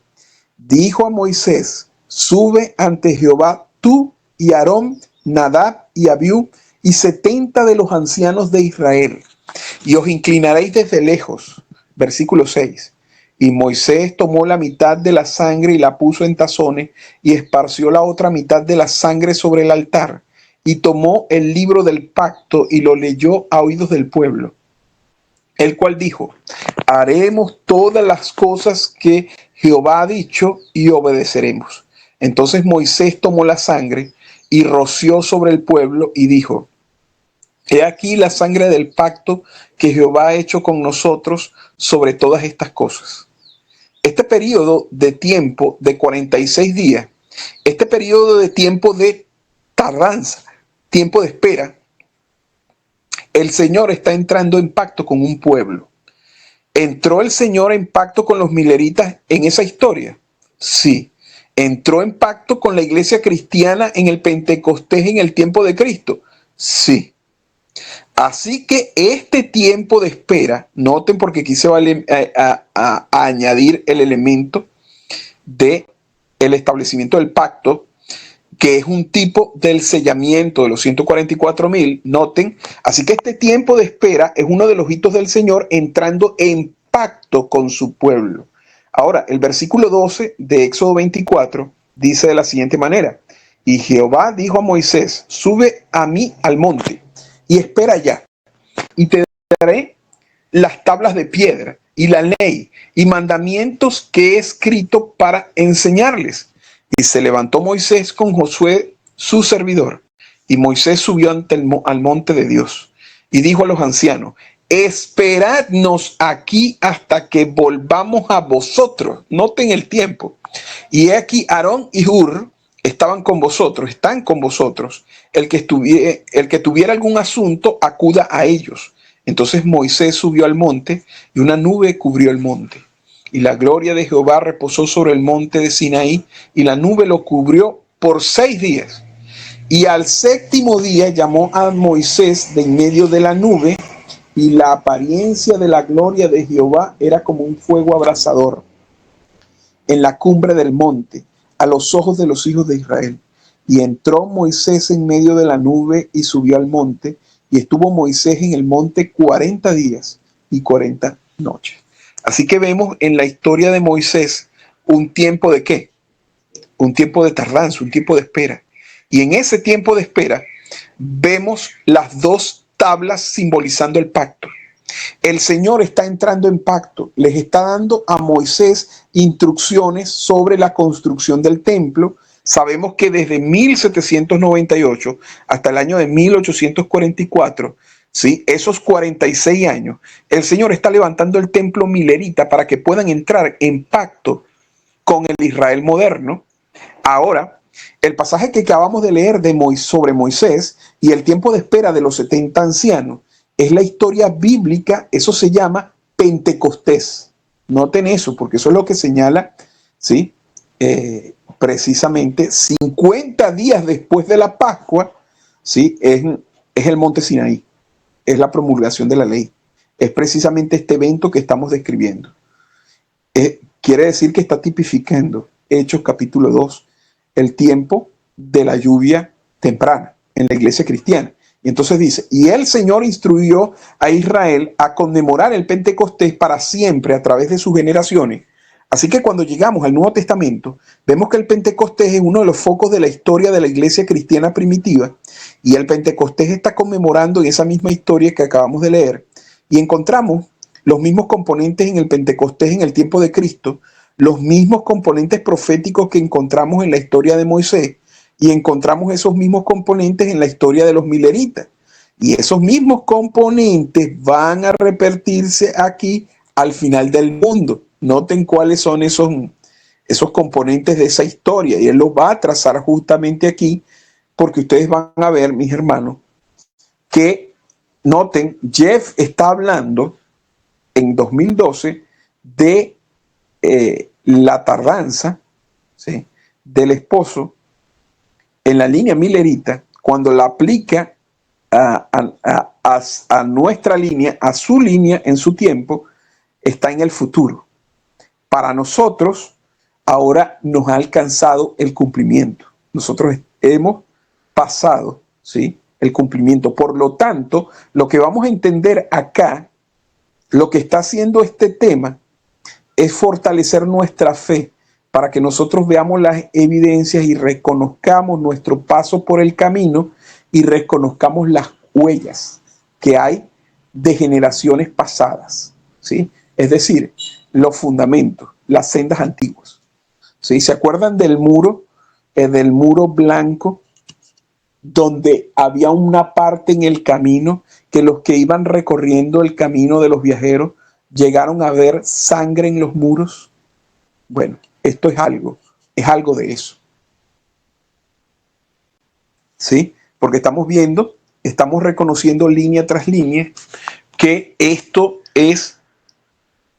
dijo a Moisés, sube ante Jehová tú y Aarón, Nadab y Abiú y 70 de los ancianos de Israel, y os inclinaréis desde lejos. Versículo 6. Y Moisés tomó la mitad de la sangre y la puso en tazones y esparció la otra mitad de la sangre sobre el altar. Y tomó el libro del pacto y lo leyó a oídos del pueblo. El cual dijo, haremos todas las cosas que Jehová ha dicho y obedeceremos. Entonces Moisés tomó la sangre y roció sobre el pueblo y dijo, he aquí la sangre del pacto que Jehová ha hecho con nosotros sobre todas estas cosas. Este periodo de tiempo de 46 días, este periodo de tiempo de tardanza, tiempo de espera, el Señor está entrando en pacto con un pueblo. ¿Entró el Señor en pacto con los mileritas en esa historia? Sí. ¿Entró en pacto con la iglesia cristiana en el Pentecostés en el tiempo de Cristo? Sí. Así que este tiempo de espera, noten porque aquí se va a añadir el elemento de el establecimiento del pacto, que es un tipo del sellamiento de los 144,000, noten. Así que este tiempo de espera es uno de los hitos del Señor entrando en pacto con su pueblo. Ahora, el versículo 12 de Éxodo 24 dice de la siguiente manera: y Jehová dijo a Moisés, sube a mí al monte y espera allá, y te daré las tablas de piedra y la ley y mandamientos que he escrito para enseñarles. Y se levantó Moisés con Josué, su servidor, y Moisés subió al monte de Dios y dijo a los ancianos: esperadnos aquí hasta que volvamos a vosotros. Noten el tiempo. Y he aquí Aarón y Hur están con vosotros. El que tuviera algún asunto, acuda a ellos. Entonces Moisés subió al monte y una nube cubrió el monte. Y la gloria de Jehová reposó sobre el monte de Sinaí, y la nube lo cubrió por 6 días. Y al 7º día llamó a Moisés de en medio de la nube, y la apariencia de la gloria de Jehová era como un fuego abrasador en la cumbre del monte, a los ojos de los hijos de Israel. Y entró Moisés en medio de la nube y subió al monte, y estuvo Moisés en el monte 40 días y 40 noches. Así que vemos en la historia de Moisés un tiempo de ¿qué? Un tiempo de tardanza, un tiempo de espera. Y en ese tiempo de espera vemos las 2 tablas simbolizando el pacto. El Señor está entrando en pacto, les está dando a Moisés instrucciones sobre la construcción del templo. Sabemos que desde 1798 hasta el año de 1844, ¿sí? Esos 46 años, el Señor está levantando el templo milerita para que puedan entrar en pacto con el Israel moderno. Ahora, el pasaje que acabamos de leer sobre Moisés y el tiempo de espera de los 70 ancianos es la historia bíblica. Eso se llama Pentecostés. Noten eso, porque eso es lo que señala, ¿sí? Precisamente 50 días después de la Pascua, ¿sí? Es el monte Sinaí, es la promulgación de la ley, es precisamente este evento que estamos describiendo. Quiere decir que está tipificando Hechos capítulo 2, el tiempo de la lluvia temprana en la iglesia cristiana. Y entonces dice: y el Señor instruyó a Israel a conmemorar el Pentecostés para siempre a través de sus generaciones. Así que cuando llegamos al Nuevo Testamento, vemos que el Pentecostés es uno de los focos de la historia de la iglesia cristiana primitiva, y el Pentecostés está conmemorando en esa misma historia que acabamos de leer, y encontramos los mismos componentes en el Pentecostés en el tiempo de Cristo, los mismos componentes proféticos que encontramos en la historia de Moisés, y encontramos esos mismos componentes en la historia de los mileritas, y esos mismos componentes van a repetirse aquí al final del mundo. Noten cuáles son esos componentes de esa historia, y él los va a trazar justamente aquí, porque ustedes van a ver, mis hermanos, que noten, Jeff está hablando en 2012 de la tardanza, ¿sí?, del esposo en la línea milerita, cuando la aplica a nuestra línea, a su línea en su tiempo, está en el futuro. Para nosotros, ahora nos ha alcanzado el cumplimiento. Nosotros hemos pasado, ¿sí?, el cumplimiento. Por lo tanto, lo que vamos a entender acá, lo que está haciendo este tema, es fortalecer nuestra fe para que nosotros veamos las evidencias y reconozcamos nuestro paso por el camino y reconozcamos las huellas que hay de generaciones pasadas, ¿sí? Es decir, los fundamentos, las sendas antiguas, ¿sí? ¿Se acuerdan del muro blanco, donde había una parte en el camino que los que iban recorriendo el camino de los viajeros llegaron a ver sangre en los muros? Bueno, esto es algo de eso, ¿sí? Porque estamos reconociendo línea tras línea que esto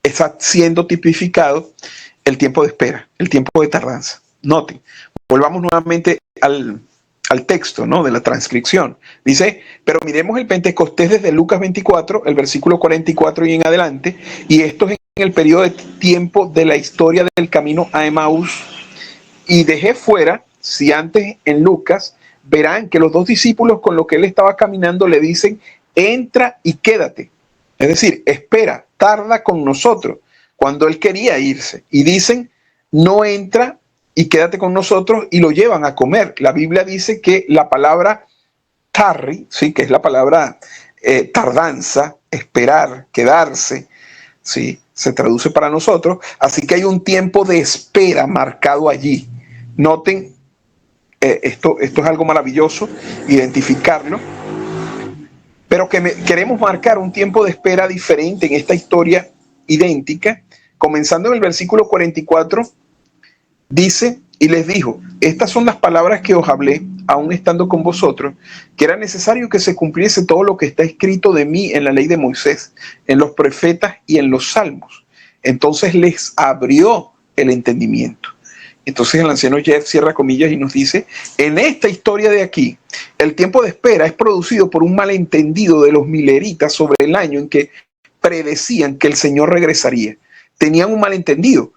está siendo tipificado el tiempo de espera, el tiempo de tardanza. Noten, volvamos nuevamente al texto, ¿no?, de la transcripción. Dice, pero miremos el Pentecostés desde Lucas 24, el versículo 44 y en adelante, y esto es en el periodo de tiempo de la historia del camino a Emaús, y dejé fuera, si antes en Lucas, verán que los dos discípulos con los que él estaba caminando le dicen, entra y quédate. Es decir, espera, tarda con nosotros, cuando él quería irse. Y dicen, no entra y quédate con nosotros, y lo llevan a comer. La Biblia dice que la palabra tarri, sí, que es la palabra tardanza, esperar, quedarse, sí, se traduce para nosotros. Así que hay un tiempo de espera marcado allí. Noten, esto es algo maravilloso, identificarlo. Pero queremos marcar un tiempo de espera diferente en esta historia idéntica. Comenzando en el versículo 44, dice, y les dijo, estas son las palabras que os hablé, aún estando con vosotros, que era necesario que se cumpliese todo lo que está escrito de mí en la ley de Moisés, en los profetas y en los salmos. Entonces les abrió el entendimiento. Entonces el anciano Jeff cierra comillas y nos dice, en esta historia de aquí, el tiempo de espera es producido por un malentendido de los mileritas sobre el año en que predecían que el Señor regresaría. Tenían un malentendido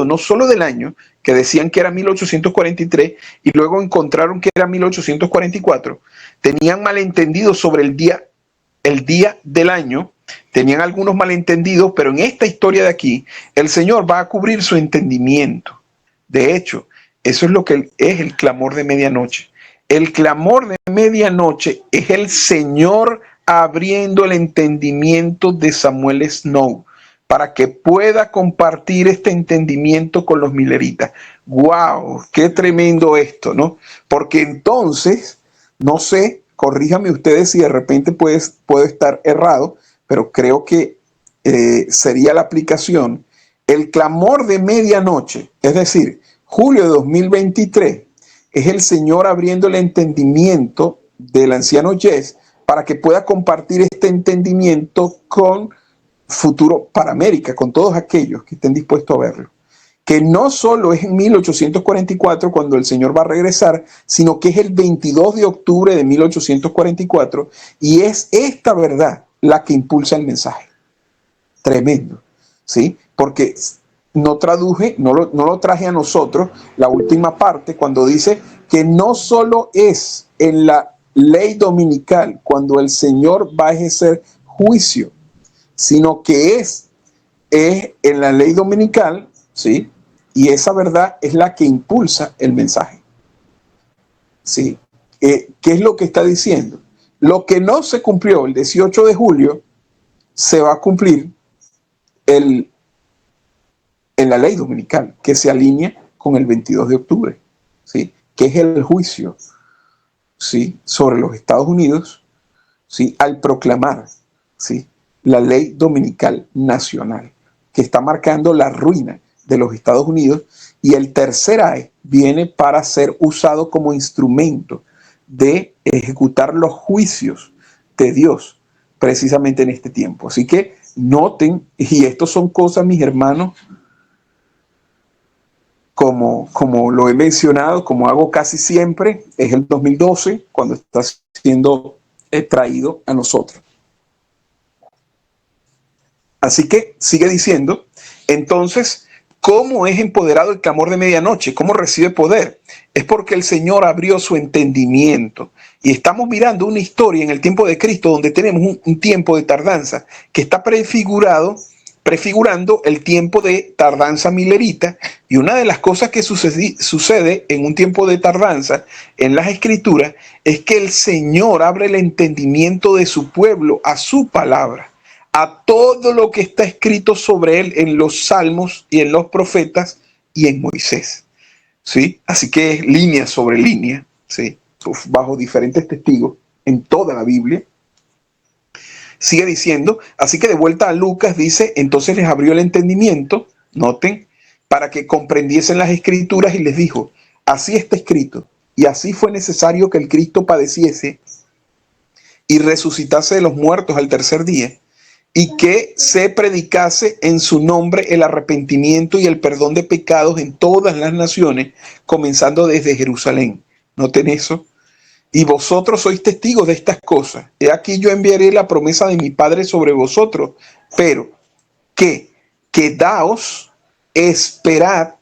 no solo del año, que decían que era 1843 y luego encontraron que era 1844. Tenían malentendidos sobre el día del año, tenían algunos malentendidos, pero en esta historia de aquí, el Señor va a cubrir su entendimiento. De hecho, eso es lo que es el clamor de medianoche. El clamor de medianoche es el Señor abriendo el entendimiento de Samuel Snow para que pueda compartir este entendimiento con los mileritas. ¡Wow! ¡Qué tremendo esto!, ¿no? Porque entonces, no sé, corríjame ustedes si de repente puedo estar errado, pero creo que sería la aplicación. El clamor de medianoche, es decir, julio de 2023, es el Señor abriendo el entendimiento del anciano Jess para que pueda compartir este entendimiento con Futuro para América, con todos aquellos que estén dispuestos a verlo. Que no solo es en 1844 cuando el Señor va a regresar, sino que es el 22 de octubre de 1844, y es esta verdad la que impulsa el mensaje. Tremendo, ¿sí? Porque no lo traje a nosotros, la última parte, cuando dice que no solo es en la ley dominical cuando el Señor va a ejercer juicio, sino que es en la ley dominical, ¿sí? Y esa verdad es la que impulsa el mensaje, ¿sí? ¿Qué es lo que está diciendo? Lo que no se cumplió el 18 de julio se va a cumplir en la ley dominical, que se alinea con el 22 de octubre, ¿sí? Que es el juicio, ¿sí?, sobre los Estados Unidos, ¿sí?, al proclamar, ¿sí?, la ley dominical nacional, que está marcando la ruina de los Estados Unidos, y el tercer AE viene para ser usado como instrumento de ejecutar los juicios de Dios precisamente en este tiempo. Así que noten, y estos son cosas, mis hermanos, como lo he mencionado, como hago casi siempre, es el 2012 cuando está siendo traído a nosotros. Así que sigue diciendo, entonces, ¿cómo es empoderado el clamor de medianoche? ¿Cómo recibe poder? Es porque el Señor abrió su entendimiento. Y estamos mirando una historia en el tiempo de Cristo donde tenemos un tiempo de tardanza que está prefigurando el tiempo de tardanza milerita. Y una de las cosas que sucede en un tiempo de tardanza en las Escrituras es que el Señor abre el entendimiento de su pueblo a su palabra, a todo lo que está escrito sobre él en los salmos y en los profetas y en Moisés, ¿sí? Así que es línea sobre línea, ¿sí?, bajo diferentes testigos en toda la Biblia. Sigue diciendo, así que de vuelta a Lucas dice, entonces les abrió el entendimiento, noten, para que comprendiesen las Escrituras, y les dijo, así está escrito, y así fue necesario que el Cristo padeciese y resucitase de los muertos al tercer día, y que se predicase en su nombre el arrepentimiento y el perdón de pecados en todas las naciones, comenzando desde Jerusalén. Noten eso. Y vosotros sois testigos de estas cosas. He aquí yo enviaré la promesa de mi Padre sobre vosotros, pero quedaos, esperad,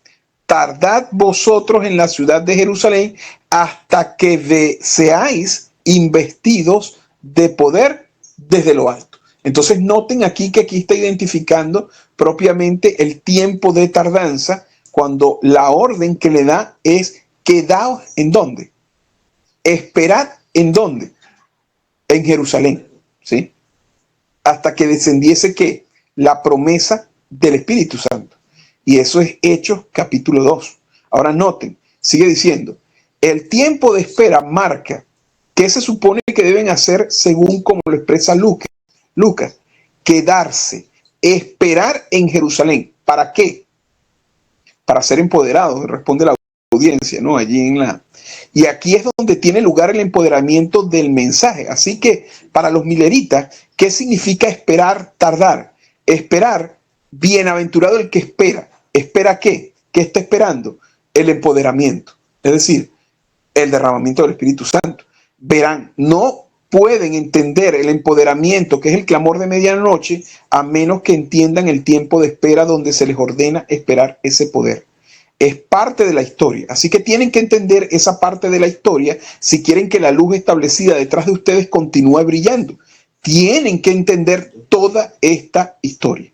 tardad vosotros en la ciudad de Jerusalén hasta que seáis investidos de poder desde lo alto. Entonces noten aquí que aquí está identificando propiamente el tiempo de tardanza, cuando la orden que le da es quedaos ¿en dónde? Esperad ¿en dónde? En Jerusalén, ¿sí? Hasta que descendiese ¿qué? La promesa del Espíritu Santo. Y eso es Hechos capítulo 2. Ahora noten, sigue diciendo, el tiempo de espera marca qué se supone que deben hacer según como lo expresa Lucas, quedarse, esperar en Jerusalén. ¿Para qué? Para ser empoderados, responde la audiencia, ¿no? Y aquí es donde tiene lugar el empoderamiento del mensaje. Así que para los mileritas, ¿qué significa esperar, tardar? Esperar, bienaventurado el que espera. ¿Espera qué? ¿Qué está esperando? El empoderamiento, es decir, el derramamiento del Espíritu Santo. Verán, no pueden entender el empoderamiento, que es el clamor de medianoche, a menos que entiendan el tiempo de espera donde se les ordena esperar ese poder. Es parte de la historia, así que tienen que entender esa parte de la historia si quieren que la luz establecida detrás de ustedes continúe brillando. Tienen que entender toda esta historia.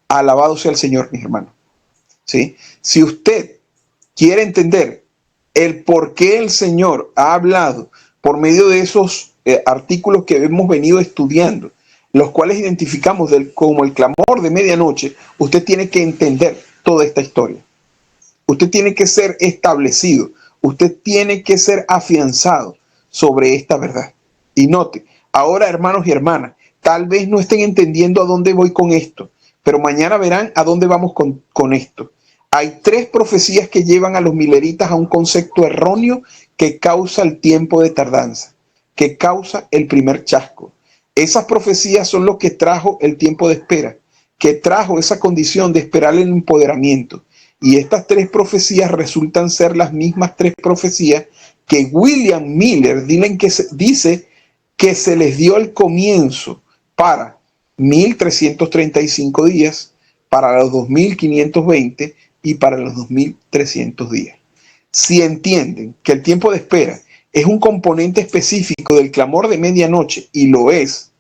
Alabado sea el Señor, mis hermanos. ¿Sí? Si usted quiere entender el por qué el Señor ha hablado por medio de esos artículos que hemos venido estudiando, los cuales identificamos como el clamor de medianoche, usted tiene que entender toda esta historia. Usted tiene que ser establecido, usted tiene que ser afianzado sobre esta verdad. Y note, ahora hermanos y hermanas, tal vez no estén entendiendo a dónde voy con esto, pero mañana verán a dónde vamos con esto. Hay 3 profecías que llevan a los mileritas a un concepto erróneo que causa el tiempo de tardanza, que causa el primer chasco. Esas profecías son lo que trajo el tiempo de espera, que trajo esa condición de esperar el empoderamiento. Y estas 3 profecías resultan ser las mismas 3 profecías que William Miller dice que se les dio el comienzo para 1335 días, para los 2520 y para los 2300 días. Si entienden que el tiempo de espera es un componente específico del clamor de medianoche, y lo es,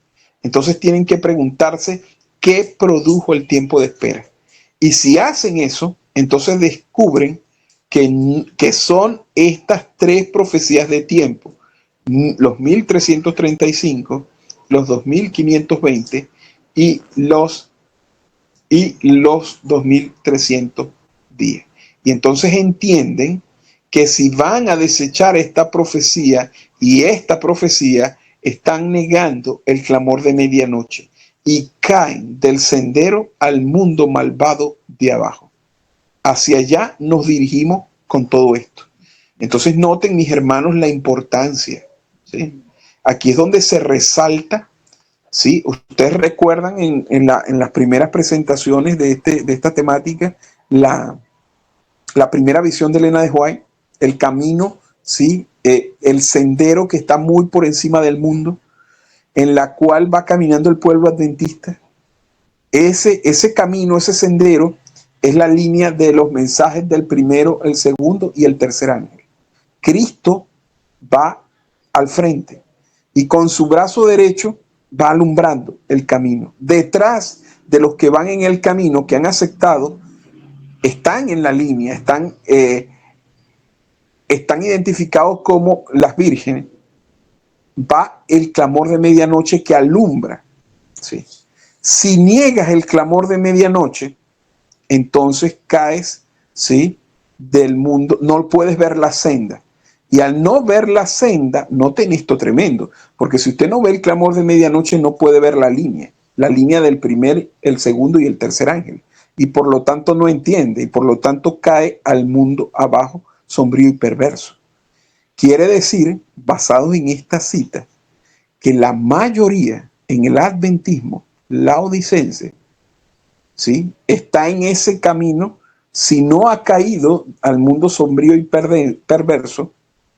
entonces tienen que preguntarse qué produjo el tiempo de espera. Y si hacen eso, entonces descubren que son estas 3 profecías de tiempo, los 1335, los 2520 y los 2300 días. Y entonces entienden que si van a desechar esta profecía y esta profecía, están negando el clamor de medianoche y caen del sendero al mundo malvado de abajo. Hacia allá nos dirigimos con todo esto. Entonces noten, mis hermanos, la importancia, ¿sí? Aquí es donde se resalta, ¿sí? Ustedes recuerdan en las primeras presentaciones de esta temática, la primera visión de Elena de White, el camino, ¿sí? El sendero que está muy por encima del mundo, en la cual va caminando el pueblo adventista. Ese camino, ese sendero, es la línea de los mensajes del primero, el segundo y el tercer ángel. Cristo va al frente y con su brazo derecho va alumbrando el camino. Detrás de los que van en el camino, que han aceptado, están en la línea, están identificados como las vírgenes. Va el clamor de medianoche que alumbra, ¿sí? Si niegas el clamor de medianoche, entonces caes, ¿sí?, del mundo, no puedes ver la senda. Y al no ver la senda, noten esto tremendo, porque si usted no ve el clamor de medianoche, no puede ver la línea del primer, el segundo y el tercer ángel. Y por lo tanto no entiende, y por lo tanto cae al mundo abajo, sombrío y perverso. Quiere decir, basado en esta cita, que la mayoría en el adventismo laodicense, ¿sí?, está en ese camino. Si no ha caído al mundo sombrío y perverso,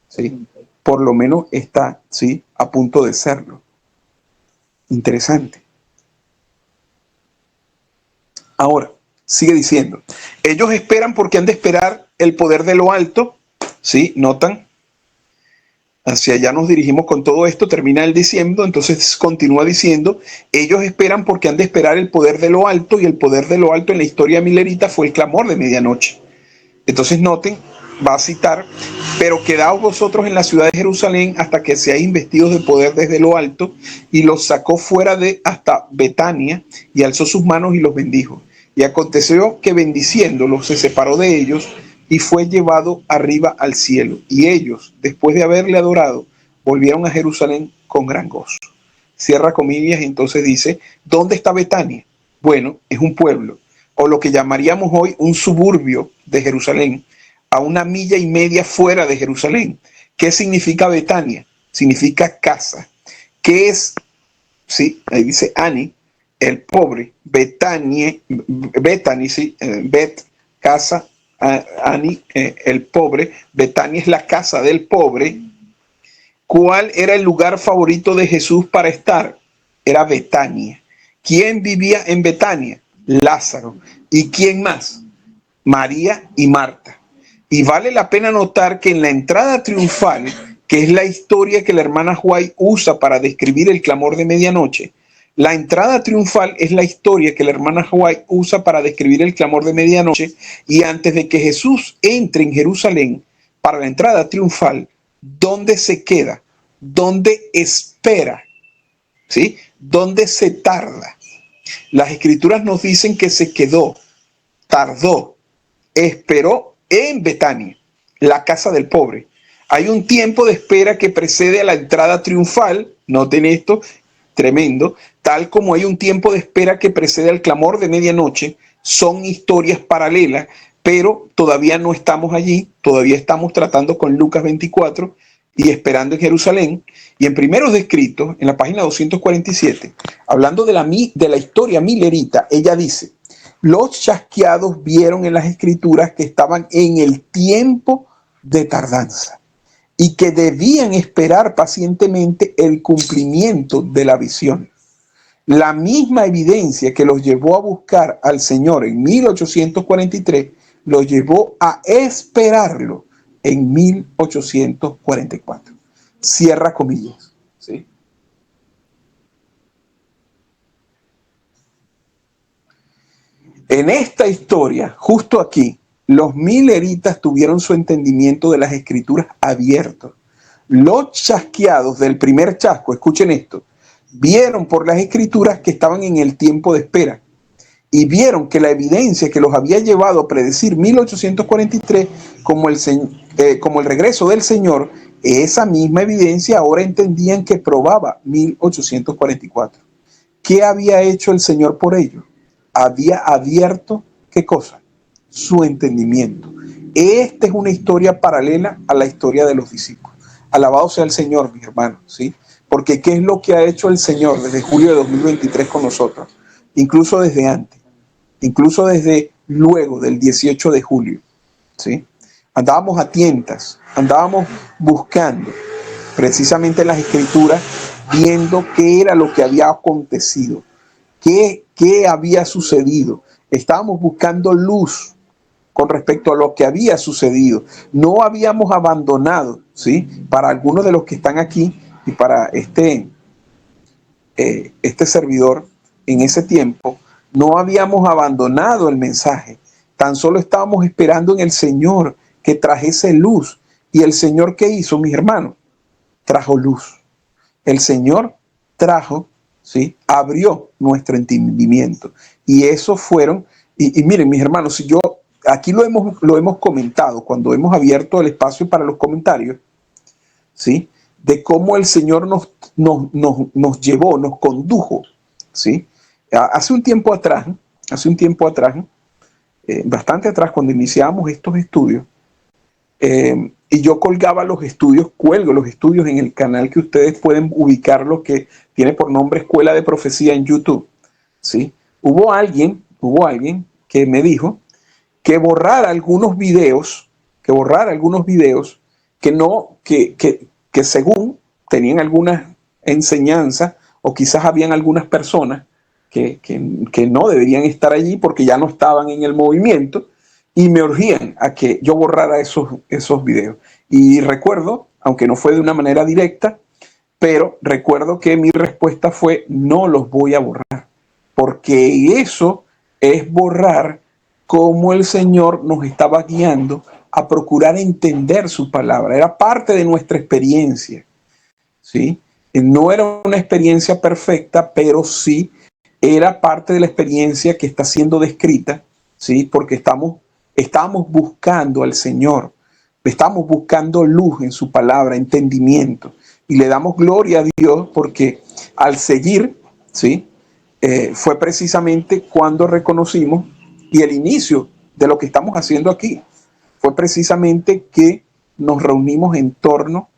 ¿sí?, por lo menos está, ¿sí?, a punto de serlo. Interesante. Ahora, sigue diciendo, ellos esperan porque han de esperar el poder de lo alto, ¿sí? ¿Notan? Hacia allá nos dirigimos con todo esto, termina él diciendo, entonces continúa diciendo, ellos esperan porque han de esperar el poder de lo alto, y el poder de lo alto en la historia milerita fue el clamor de medianoche. Entonces noten, va a citar, pero quedaos vosotros en la ciudad de Jerusalén hasta que seáis investidos de poder desde lo alto, y los sacó fuera de hasta Betania, y alzó sus manos y los bendijo. Y aconteció que bendiciéndolos se separó de ellos, y fue llevado arriba al cielo. Y ellos, después de haberle adorado, volvieron a Jerusalén con gran gozo. Cierra comillas y entonces dice, ¿dónde está Betania? Bueno, es un pueblo, o lo que llamaríamos hoy un suburbio de Jerusalén, a 1,5 millas fuera de Jerusalén. ¿Qué significa Betania? Significa casa. ¿Qué es? Sí, ahí dice Ani, el pobre. Betania, sí, Bet, casa. Ani, el pobre. Betania es la casa del pobre. ¿Cuál era el lugar favorito de Jesús para estar? Era Betania. ¿Quién vivía en Betania? Lázaro. ¿Y quién más? María y Marta. Y vale la pena notar que en la entrada triunfal, que es la historia que la hermana White usa para describir el clamor de medianoche, la entrada triunfal es la historia que la hermana White usa para describir el clamor de medianoche, y antes de que Jesús entre en Jerusalén para la entrada triunfal, ¿dónde se queda? ¿Dónde espera? ¿Sí? ¿Dónde se tarda? Las escrituras nos dicen que se quedó, tardó, esperó en Betania, la casa del pobre. Hay un tiempo de espera que precede a la entrada triunfal, noten esto, tremendo, tal como hay un tiempo de espera que precede al clamor de medianoche. Son historias paralelas, pero todavía no estamos allí, todavía estamos tratando con Lucas 24 y esperando en Jerusalén. Y en Primeros de Escritos, en la página 247, hablando de la historia milerita, ella dice, los chasqueados vieron en las escrituras que estaban en el tiempo de tardanza y que debían esperar pacientemente el cumplimiento de la visión. La misma evidencia que los llevó a buscar al Señor en 1843, los llevó a esperarlo en 1844. Cierra comillas. ¿Sí? En esta historia, justo aquí, los mileritas tuvieron su entendimiento de las escrituras abierto. Los chasqueados del primer chasco, escuchen esto, vieron por las escrituras que estaban en el tiempo de espera y vieron que la evidencia que los había llevado a predecir 1843 como el regreso del Señor, esa misma evidencia ahora entendían que probaba 1844. ¿Qué había hecho el Señor por ellos? Había abierto, ¿qué cosa? Su entendimiento. Esta es una historia paralela a la historia de los discípulos. Alabado sea el Señor, mis hermanos, ¿sí? Porque ¿qué es lo que ha hecho el Señor desde julio de 2023 con nosotros? Incluso desde antes, incluso desde luego del 18 de julio, ¿sí? Andábamos a tientas, andábamos buscando precisamente las escrituras, viendo qué era lo que había acontecido, qué había sucedido. Estábamos buscando luz con respecto a lo que había sucedido. No habíamos abandonado, ¿sí? Para algunos de los que están aquí y para este servidor en ese tiempo, no habíamos abandonado el mensaje. Tan solo estábamos esperando en el Señor que trajese luz. ¿Y el Señor qué hizo, mis hermanos? Trajo luz. El Señor trajo, ¿sí? Abrió nuestro entendimiento. Y eso fueron, y miren, mis hermanos, si yo aquí lo hemos comentado cuando hemos abierto el espacio para los comentarios, ¿sí? De cómo el Señor nos llevó, nos condujo, ¿sí? Hace un tiempo atrás, bastante atrás, cuando iniciábamos estos estudios, y yo cuelgo los estudios en el canal que ustedes pueden ubicarlo, que tiene por nombre Escuela de Profecía en YouTube, ¿sí? Hubo alguien que me dijo que borrara algunos videos, que que según tenían algunas enseñanzas o quizás habían algunas personas que no deberían estar allí porque ya no estaban en el movimiento y me urgían a que yo borrara esos videos. Y recuerdo, aunque no fue de una manera directa, pero recuerdo que mi respuesta fue: no los voy a borrar, porque eso es borrar cómo el Señor nos estaba guiando a procurar entender su palabra. Era parte de nuestra experiencia, ¿sí? No era una experiencia perfecta, pero sí era parte de la experiencia que está siendo descrita, ¿sí? Porque estamos buscando al Señor, estamos buscando luz en su palabra, entendimiento, y le damos gloria a Dios porque al seguir, ¿sí? Fue precisamente cuando reconocimos, y el inicio de lo que estamos haciendo aquí, fue precisamente que nos reunimos en torno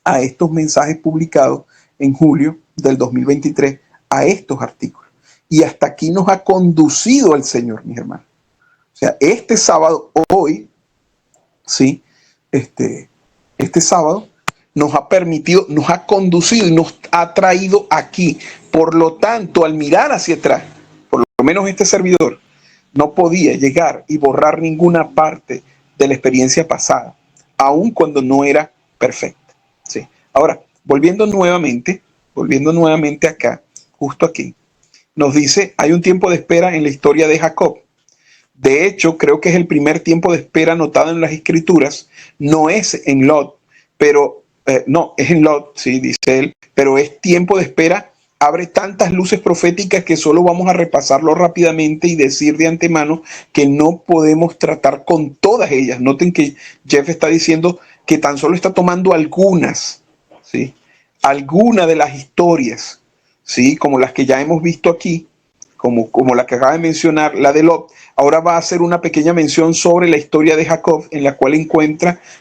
a estos mensajes publicados en julio del 2023, a estos artículos. Y hasta aquí nos ha conducido el Señor, mis hermanos. O sea, este sábado, hoy, ¿sí? Este sábado nos ha permitido, nos ha conducido y nos ha traído aquí. Por lo tanto, al mirar hacia atrás, por lo menos este servidor no podía llegar y borrar ninguna parte de la experiencia pasada, aun cuando no era perfecta. ¿Sí? Ahora, volviendo nuevamente acá, justo aquí, nos dice, hay un tiempo de espera en la historia de Jacob. De hecho, creo que es el primer tiempo de espera anotado en las Escrituras. No es en Lot, pero no, es en Lot, sí, dice él, pero es tiempo de espera. Abre tantas luces proféticas que solo vamos a repasarlo rápidamente y decir de antemano que no podemos tratar con todas ellas. Noten que Jeff está diciendo que tan solo está tomando algunas, ¿sí? Algunas de las historias, ¿sí? Como las que ya hemos visto aquí, como la que acaba de mencionar, la de Lot. Ahora va a hacer una pequeña mención sobre la historia de Jacob, en la cual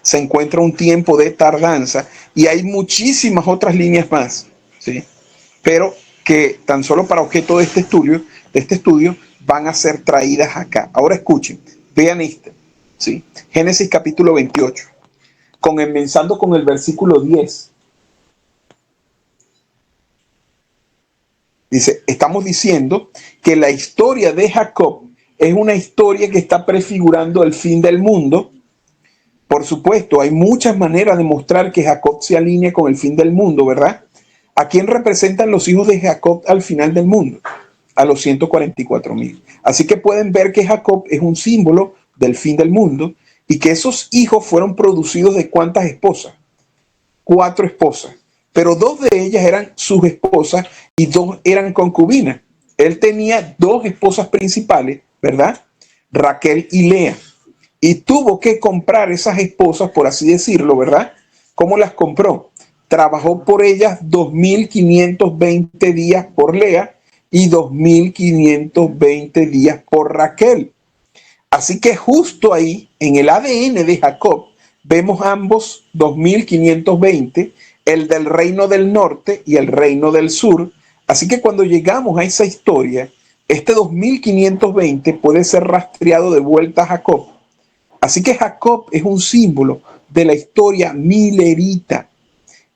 se encuentra un tiempo de tardanza, y hay muchísimas otras líneas más, ¿sí? Pero que tan solo para objeto de este estudio van a ser traídas acá. Ahora escuchen, vean esto, ¿sí? Génesis capítulo 28, comenzando con el versículo 10. Dice, estamos diciendo que la historia de Jacob es una historia que está prefigurando el fin del mundo. Por supuesto, hay muchas maneras de mostrar que Jacob se alinea con el fin del mundo, ¿verdad? ¿A quién representan los hijos de Jacob al final del mundo? A los 144,000. Así que pueden ver que Jacob es un símbolo del fin del mundo y que esos hijos fueron producidos de ¿cuántas esposas? 4 esposas. Pero 2 de ellas eran sus esposas y 2 eran concubinas. Él tenía 2 esposas principales, ¿verdad? Raquel y Lea. Y tuvo que comprar esas esposas, por así decirlo, ¿verdad? ¿Cómo las compró? Trabajó por ellas 2,520 días por Lea y 2,520 días por Raquel. Así que justo ahí, en el ADN de Jacob, vemos ambos 2,520, el del reino del norte y el reino del sur. Así que cuando llegamos a esa historia, este 2,520 puede ser rastreado de vuelta a Jacob. Así que Jacob es un símbolo de la historia milerita.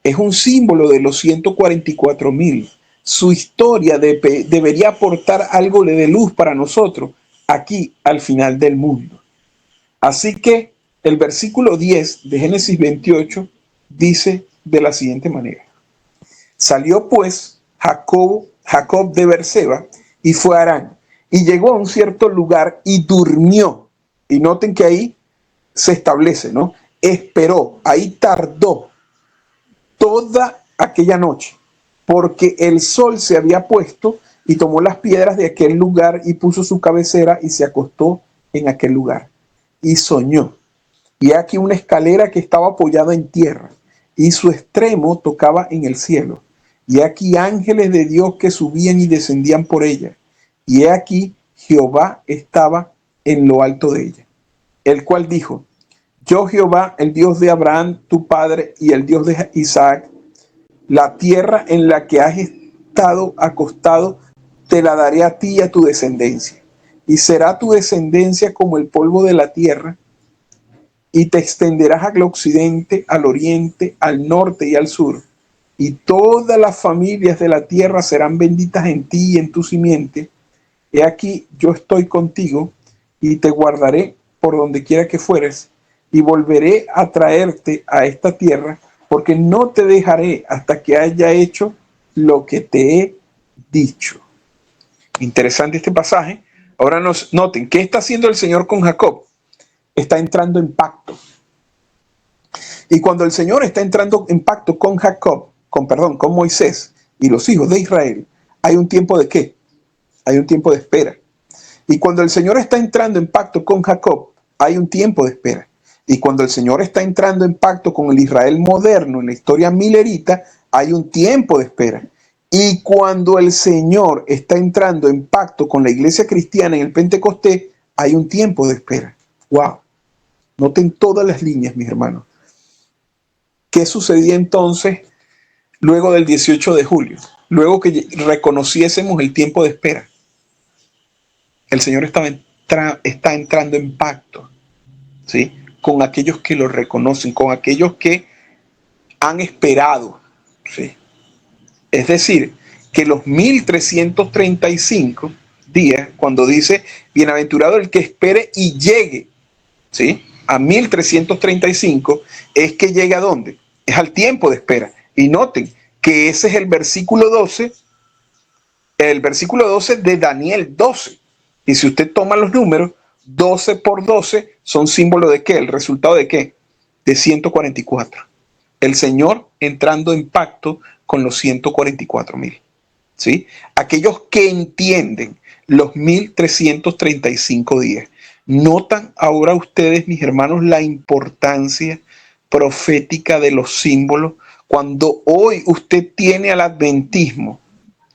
Es un símbolo de los 144,000. Su historia debería aportar algo de luz para nosotros aquí al final del mundo. Así que el versículo 10 de Génesis 28 dice de la siguiente manera. Salió pues Jacob de Berseba y fue a Harán y llegó a un cierto lugar y durmió. Y noten que ahí se establece, ¿no? Esperó, ahí tardó toda aquella noche, porque el sol se había puesto y tomó las piedras de aquel lugar y puso su cabecera y se acostó en aquel lugar y soñó. Y aquí una escalera que estaba apoyada en tierra y su extremo tocaba en el cielo. Y aquí ángeles de Dios que subían y descendían por ella. Y aquí Jehová estaba en lo alto de ella, el cual dijo: yo Jehová, el Dios de Abraham, tu padre, y el Dios de Isaac, la tierra en la que has estado acostado, te la daré a ti y a tu descendencia. Y será tu descendencia como el polvo de la tierra, y te extenderás al occidente, al oriente, al norte y al sur, y todas las familias de la tierra serán benditas en ti y en tu simiente. He aquí, yo estoy contigo y te guardaré por donde quiera que fueres, y volveré a traerte a esta tierra, porque no te dejaré hasta que haya hecho lo que te he dicho. Interesante este pasaje. Ahora noten, ¿qué está haciendo el Señor con Jacob? Está entrando en pacto. Y cuando el Señor está entrando en pacto con Jacob, con Moisés y los hijos de Israel, hay un tiempo de ¿qué? Hay un tiempo de espera. Y cuando el Señor está entrando en pacto con Jacob, hay un tiempo de espera. Y cuando el Señor está entrando en pacto con el Israel moderno, en la historia milerita, hay un tiempo de espera. Y cuando el Señor está entrando en pacto con la iglesia cristiana en el Pentecostés, hay un tiempo de espera. ¡Wow! Noten todas las líneas, mis hermanos. ¿Qué sucedía entonces luego del 18 de julio? Luego que reconociésemos el tiempo de espera. El Señor está entrando en pacto, ¿sí?, con aquellos que lo reconocen, con aquellos que han esperado, ¿sí? Es decir, que los 1335 días, cuando dice, bienaventurado el que espere y llegue, ¿sí?, a 1335, es que llega ¿a dónde? Es al tiempo de espera. Y noten que ese es el versículo 12 de Daniel 12. Y si usted toma los números, 12 por 12 son símbolo de ¿qué? ¿El resultado de qué? De 144. El Señor entrando en pacto con los 144,000. ¿Sí? Aquellos que entienden los 1335 días. ¿Notan ahora ustedes, mis hermanos, la importancia profética de los símbolos? Cuando hoy usted tiene al adventismo,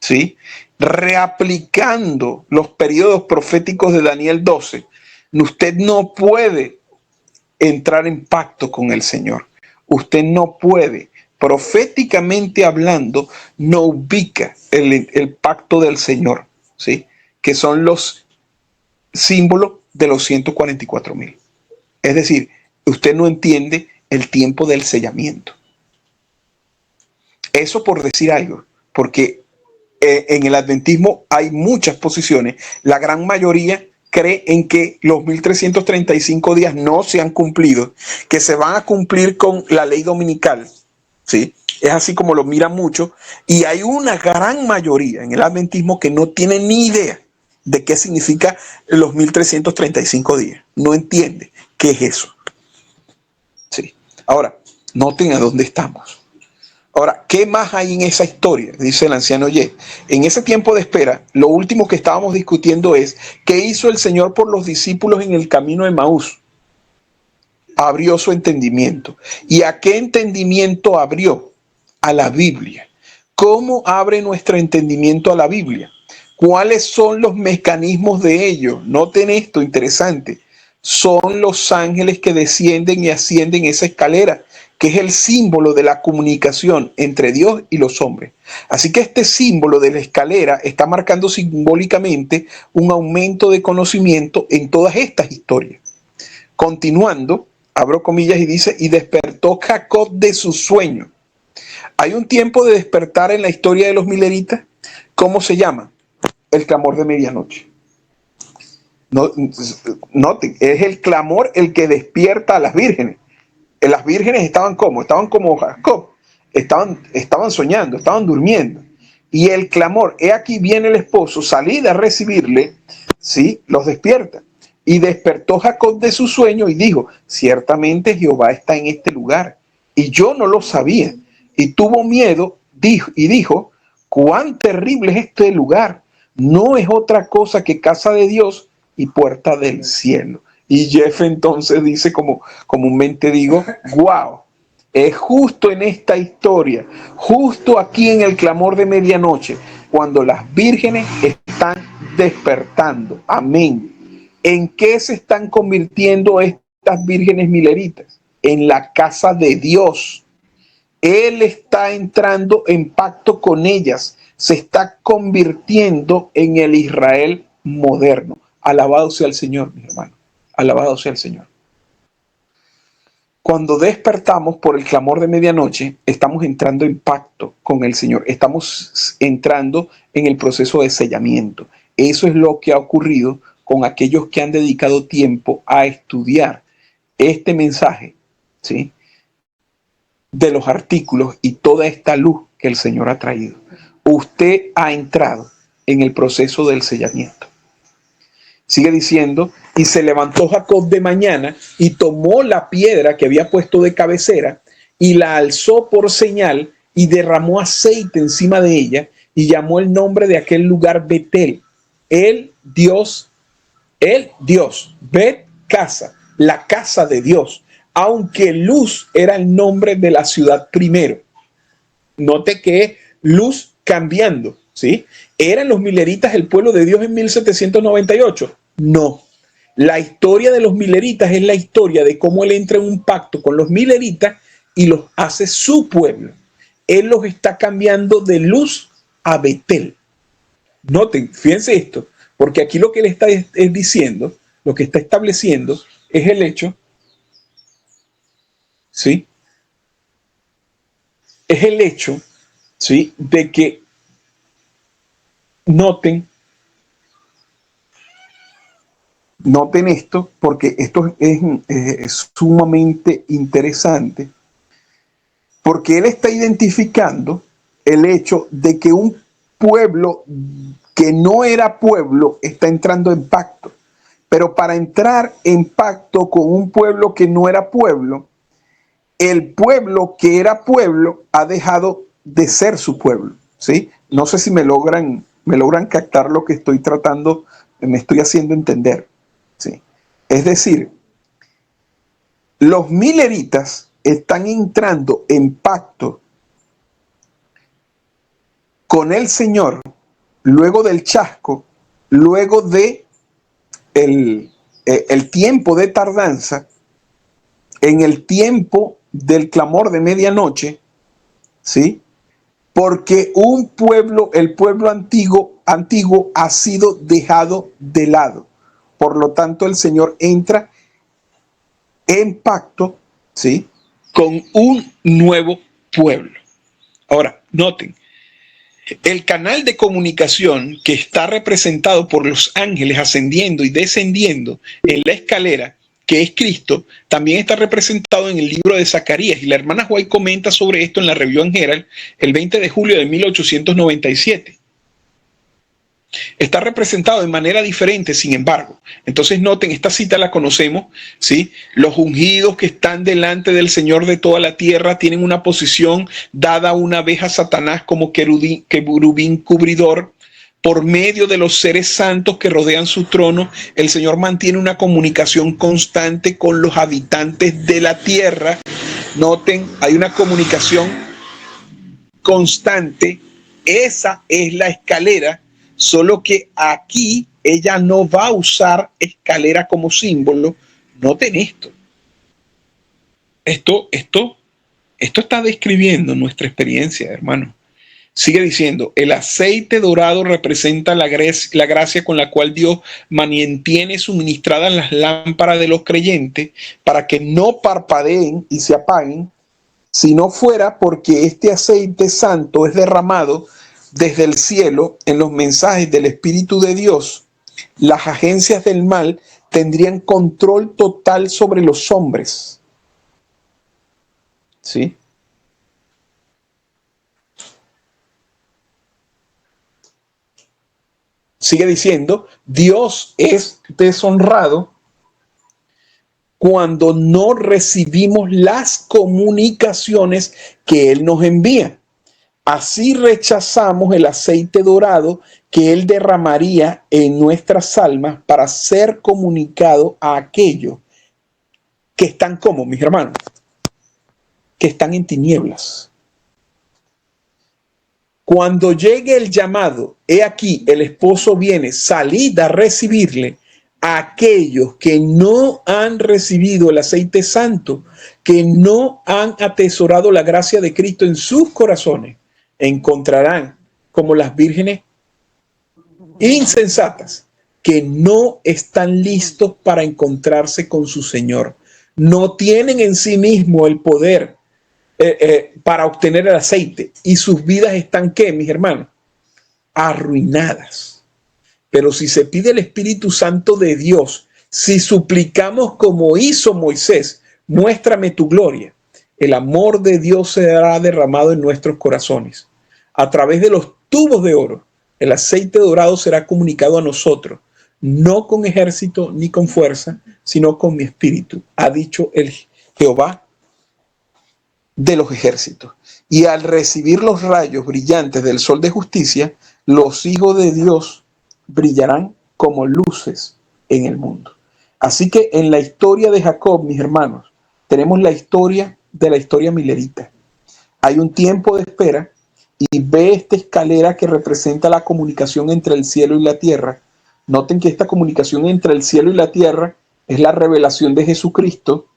¿sí?, reaplicando los periodos proféticos de Daniel 12, usted no puede entrar en pacto con el Señor. Usted no puede, proféticamente hablando, no ubica el pacto del Señor, ¿sí?, que son los símbolos de los 144,000. Es decir, usted no entiende el tiempo del sellamiento. Eso por decir algo, porque en el adventismo hay muchas posiciones. La gran mayoría cree en que los 1335 días no se han cumplido, que se van a cumplir con la ley dominical, ¿sí? Es así como lo miran mucho. Y hay una gran mayoría en el adventismo que no tiene ni idea de qué significa los 1335 días. No entiende qué es eso. ¿Sí? Ahora, noten a dónde estamos. Ahora, ¿qué más hay en esa historia? Dice el anciano Ye. En ese tiempo de espera, lo último que estábamos discutiendo es qué hizo el Señor por los discípulos en el camino de Emaús. Abrió su entendimiento. ¿Y a qué entendimiento abrió? A la Biblia. ¿Cómo abre nuestro entendimiento a la Biblia? ¿Cuáles son los mecanismos de ello? Noten esto, interesante. Son los ángeles que descienden y ascienden esa escalera, que es el símbolo de la comunicación entre Dios y los hombres. Así que este símbolo de la escalera está marcando simbólicamente un aumento de conocimiento en todas estas historias. Continuando, abro comillas y dice, y despertó Jacob de su sueño. Hay un tiempo de despertar en la historia de los mileritas. ¿Cómo se llama? El clamor de medianoche. Noten, es el clamor el que despierta a las vírgenes. Las vírgenes estaban como Jacob, estaban soñando, estaban durmiendo. Y el clamor, he aquí viene el esposo, salid a recibirle, ¿sí?, los despierta. Y despertó Jacob de su sueño y dijo, ciertamente Jehová está en este lugar, y yo no lo sabía. Y tuvo miedo, dijo, cuán terrible es este lugar. No es otra cosa que casa de Dios y puerta del cielo. Y Jeff entonces dice, como comúnmente digo, wow, es justo en esta historia, justo aquí en el clamor de medianoche, cuando las vírgenes están despertando. Amén. ¿En qué se están convirtiendo estas vírgenes mileritas? En la casa de Dios. Él está entrando en pacto con ellas. Se está convirtiendo en el Israel moderno. Alabado sea el Señor, mis hermanos. Alabado sea el Señor. cuando despertamos por el clamor de medianoche, estamos entrando en pacto con el Señor. Estamos entrando en el proceso de sellamiento. Eso es lo que ha ocurrido con aquellos que han dedicado tiempo a estudiar este mensaje, ¿sí?, de los artículos y toda esta luz que el Señor ha traído. Usted ha entrado en el proceso del sellamiento. Sigue diciendo, y se levantó Jacob de mañana y tomó la piedra que había puesto de cabecera y la alzó por señal y derramó aceite encima de ella y llamó el nombre de aquel lugar Betel, el Dios, Bet casa, la casa de Dios, aunque Luz era el nombre de la ciudad primero. Note que Luz cambiando, ¿sí? ¿Eran los mileritas el pueblo de Dios en 1798? No. La historia de los mileritas es la historia de cómo él entra en un pacto con los mileritas y los hace su pueblo. Él los está cambiando de Luz a Betel. Noten, fíjense esto, porque aquí lo que él está es diciendo, lo que está estableciendo es el hecho, ¿sí? Es el hecho, ¿sí?, de que noten esto, porque esto es sumamente interesante, porque él está identificando el hecho de que un pueblo que no era pueblo está entrando en pacto. Pero para entrar en pacto con un pueblo que no era pueblo, el pueblo que era pueblo ha dejado de ser su pueblo, ¿sí? No sé si me logran captar lo que estoy tratando, me estoy haciendo entender, ¿sí? Es decir, los mileritas están entrando en pacto con el Señor luego del chasco, luego de el tiempo de tardanza, en el tiempo del clamor de medianoche, ¿sí? Porque el pueblo antiguo ha sido dejado de lado. Por lo tanto, el Señor entra en pacto, ¿sí?, con un nuevo pueblo. Ahora, noten, el canal de comunicación que está representado por los ángeles ascendiendo y descendiendo en la escalera, que es Cristo, también está representado en el libro de Zacarías. Y la hermana White comenta sobre esto en la Review and Herald el 20 de julio de 1897. Está representado de manera diferente, sin embargo. Entonces noten, esta cita la conocemos, ¿sí? Los ungidos que están delante del Señor de toda la tierra tienen una posición dada una vez a Satanás como querubín cubridor. Por medio de los seres santos que rodean su trono, el Señor mantiene una comunicación constante con los habitantes de la tierra. Noten, hay una comunicación constante. Esa es la escalera, solo que aquí ella no va a usar escalera como símbolo. Noten esto. Esto está describiendo nuestra experiencia, hermano. Sigue diciendo, el aceite dorado representa la gracia con la cual Dios mantiene suministradas las lámparas de los creyentes para que no parpadeen y se apaguen, si no fuera porque este aceite santo es derramado desde el cielo en los mensajes del Espíritu de Dios. Las agencias del mal tendrían control total sobre los hombres. ¿Sí? Sigue diciendo, Dios es deshonrado cuando no recibimos las comunicaciones que Él nos envía. Así rechazamos el aceite dorado que Él derramaría en nuestras almas para ser comunicado a aquellos que están como, mis hermanos, que están en tinieblas. Cuando llegue el llamado, he aquí, el esposo viene, salid a recibirle. A aquellos que no han recibido el aceite santo, que no han atesorado la gracia de Cristo en sus corazones, encontrarán como las vírgenes insensatas que no están listos para encontrarse con su Señor. no tienen en sí mismo el poder para obtener el aceite, y sus vidas están, ¿qué, mis hermanos? Arruinadas. Pero si se pide el Espíritu Santo de Dios, si suplicamos como hizo Moisés, muéstrame tu gloria, el amor de Dios será derramado en nuestros corazones. A través de los tubos de oro, el aceite dorado será comunicado a nosotros, no con ejército ni con fuerza, sino con mi espíritu, ha dicho el Jehová de los ejércitos. Y al recibir los rayos brillantes del sol de justicia, los hijos de Dios brillarán como luces en el mundo. Así que en la historia de Jacob, mis hermanos, tenemos la historia de la historia milerita. Hay un tiempo de espera, y ve esta escalera que representa la comunicación entre el cielo y la tierra. Noten que esta comunicación entre el cielo y la tierra es la revelación de Jesucristo,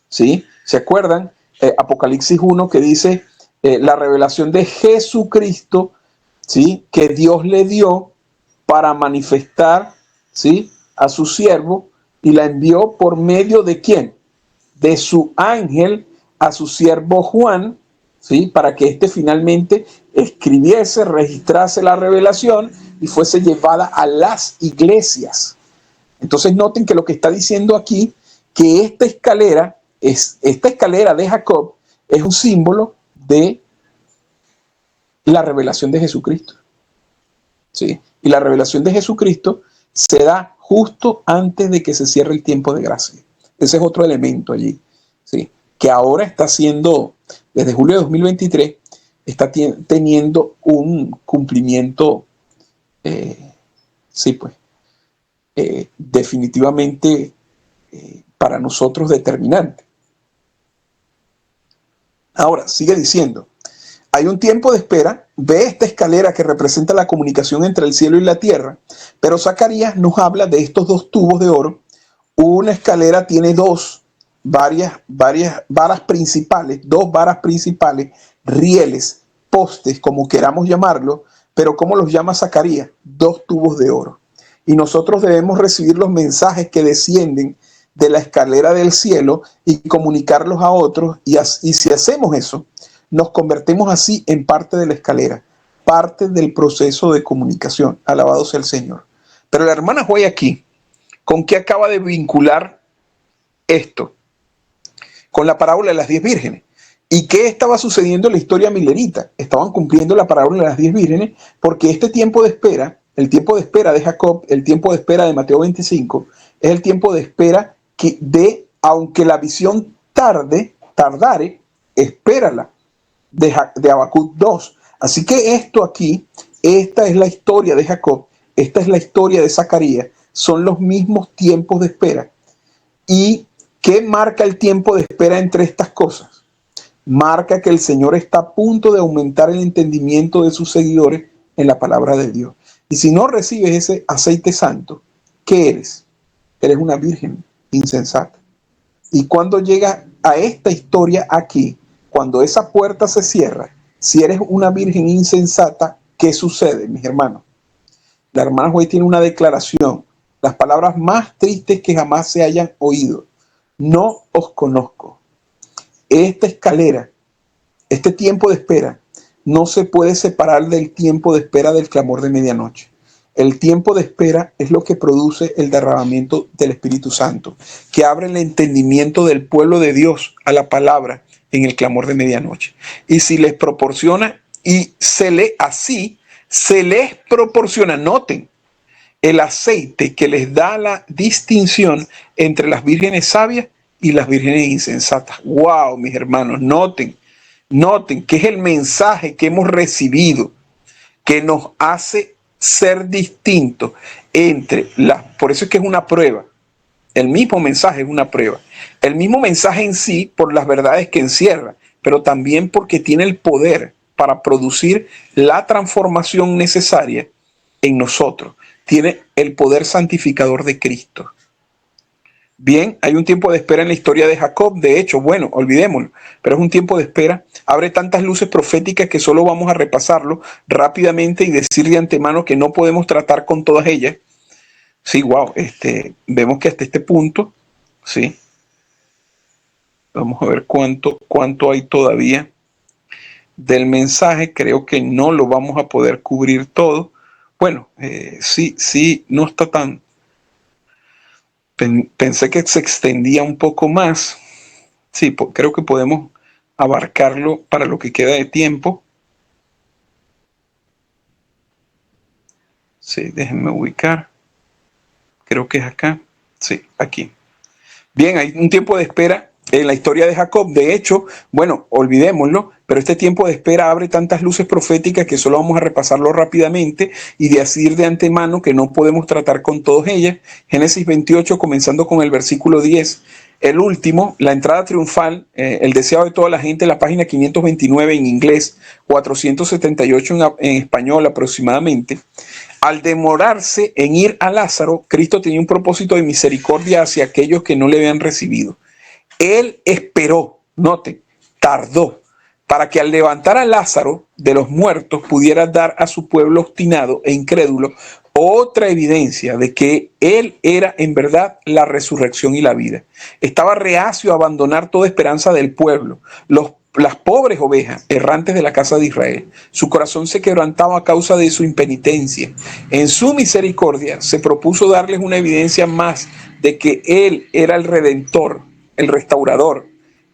¿sí? ¿Se acuerdan? Apocalipsis 1 que dice la revelación de Jesucristo, ¿sí? Que Dios le dio para manifestar, ¿sí? A su siervo, y la envió por medio de ¿quién? De su ángel a su siervo Juan, ¿sí? Para que éste finalmente escribiese, registrase la revelación y fuese llevada a las iglesias. Entonces noten que lo que está diciendo aquí, que esta escalera de Jacob es un símbolo de la revelación de Jesucristo, ¿sí? Y la revelación de Jesucristo se da justo antes de que se cierre el tiempo de gracia. Ese es otro elemento allí, ¿sí? Que ahora está siendo, desde julio de 2023, está teniendo un cumplimiento, sí, pues, definitivamente para nosotros determinante. Ahora, sigue diciendo, hay un tiempo de espera, ve esta escalera que representa la comunicación entre el cielo y la tierra, pero Zacarías nos habla de estos dos tubos de oro. Una escalera tiene varias varas principales, dos varas principales, rieles, postes, como queramos llamarlo, pero ¿cómo los llama Zacarías? Dos tubos de oro. Y nosotros debemos recibir los mensajes que descienden de la escalera del cielo y comunicarlos a otros, y si hacemos eso, nos convertimos así en parte de la escalera, parte del proceso de comunicación. Alabado sea el Señor. Pero la hermana Joy aquí, ¿con qué acaba de vincular esto? Con la parábola de las 10 vírgenes. ¿Y qué estaba sucediendo en la historia milerita? Estaban cumpliendo la parábola de las 10 vírgenes, porque este tiempo de espera, el tiempo de espera de Jacob, el tiempo de espera de Mateo 25, es el tiempo de espera aunque la visión tardare, espérala, de Habacuc 2. Así que esto aquí, esta es la historia de Jacob, esta es la historia de Zacarías, son los mismos tiempos de espera. ¿Y qué marca el tiempo de espera entre estas cosas? Marca que el Señor está a punto de aumentar el entendimiento de sus seguidores en la palabra de Dios. Y si no recibes ese aceite santo, ¿qué eres? Eres una virgen insensata. Y cuando llega a esta historia aquí, cuando esa puerta se cierra, si eres una virgen insensata, ¿qué sucede, mis hermanos? La hermana Joy tiene una declaración, las palabras más tristes que jamás se hayan oído. No os conozco. Esta escalera, este tiempo de espera, no se puede separar del tiempo de espera del clamor de medianoche. El tiempo de espera es lo que produce el derramamiento del Espíritu Santo, que abre el entendimiento del pueblo de Dios a la palabra en el clamor de medianoche. Y si les proporciona, y se les proporciona, noten, el aceite que les da la distinción entre las vírgenes sabias y las vírgenes insensatas. ¡Wow, mis hermanos! Noten que es el mensaje que hemos recibido, que nos hace ser distintos entre por eso es que es una prueba. El mismo mensaje es una prueba. El mismo mensaje en sí por las verdades que encierra, pero también porque tiene el poder para producir la transformación necesaria en nosotros. Tiene el poder santificador de Cristo. Bien, hay un tiempo de espera en la historia de Jacob. De hecho, bueno, olvidémoslo, pero es un tiempo de espera. Abre tantas luces proféticas que solo vamos a repasarlo rápidamente y decir de antemano que no podemos tratar con todas ellas. Sí, wow, vemos que hasta este punto, sí, Vamos a ver cuánto hay todavía del mensaje. Creo que no lo vamos a poder cubrir todo. Bueno, sí, no está tan... Pensé que se extendía un poco más. Sí, creo que podemos abarcarlo para lo que queda de tiempo. Sí, déjenme ubicar. Creo que es acá. Sí, aquí. Bien, hay un tiempo de espera en la historia de Jacob. De hecho, bueno, olvidémoslo, pero este tiempo de espera abre tantas luces proféticas que solo vamos a repasarlo rápidamente y decir de antemano que no podemos tratar con todas ellas. Génesis 28, comenzando con el versículo 10. El último, la entrada triunfal, el deseado de toda la gente, la página 529 en inglés, 478 en español aproximadamente. Al demorarse en ir a Lázaro, Cristo tenía un propósito de misericordia hacia aquellos que no le habían recibido. Él esperó, note, tardó, para que al levantar a Lázaro de los muertos pudiera dar a su pueblo obstinado e incrédulo otra evidencia de que Él era en verdad la resurrección y la vida. Estaba reacio a abandonar toda esperanza del pueblo, las pobres ovejas errantes de la casa de Israel. Su corazón se quebrantaba a causa de su impenitencia. En su misericordia se propuso darles una evidencia más de que Él era el Redentor, el Restaurador,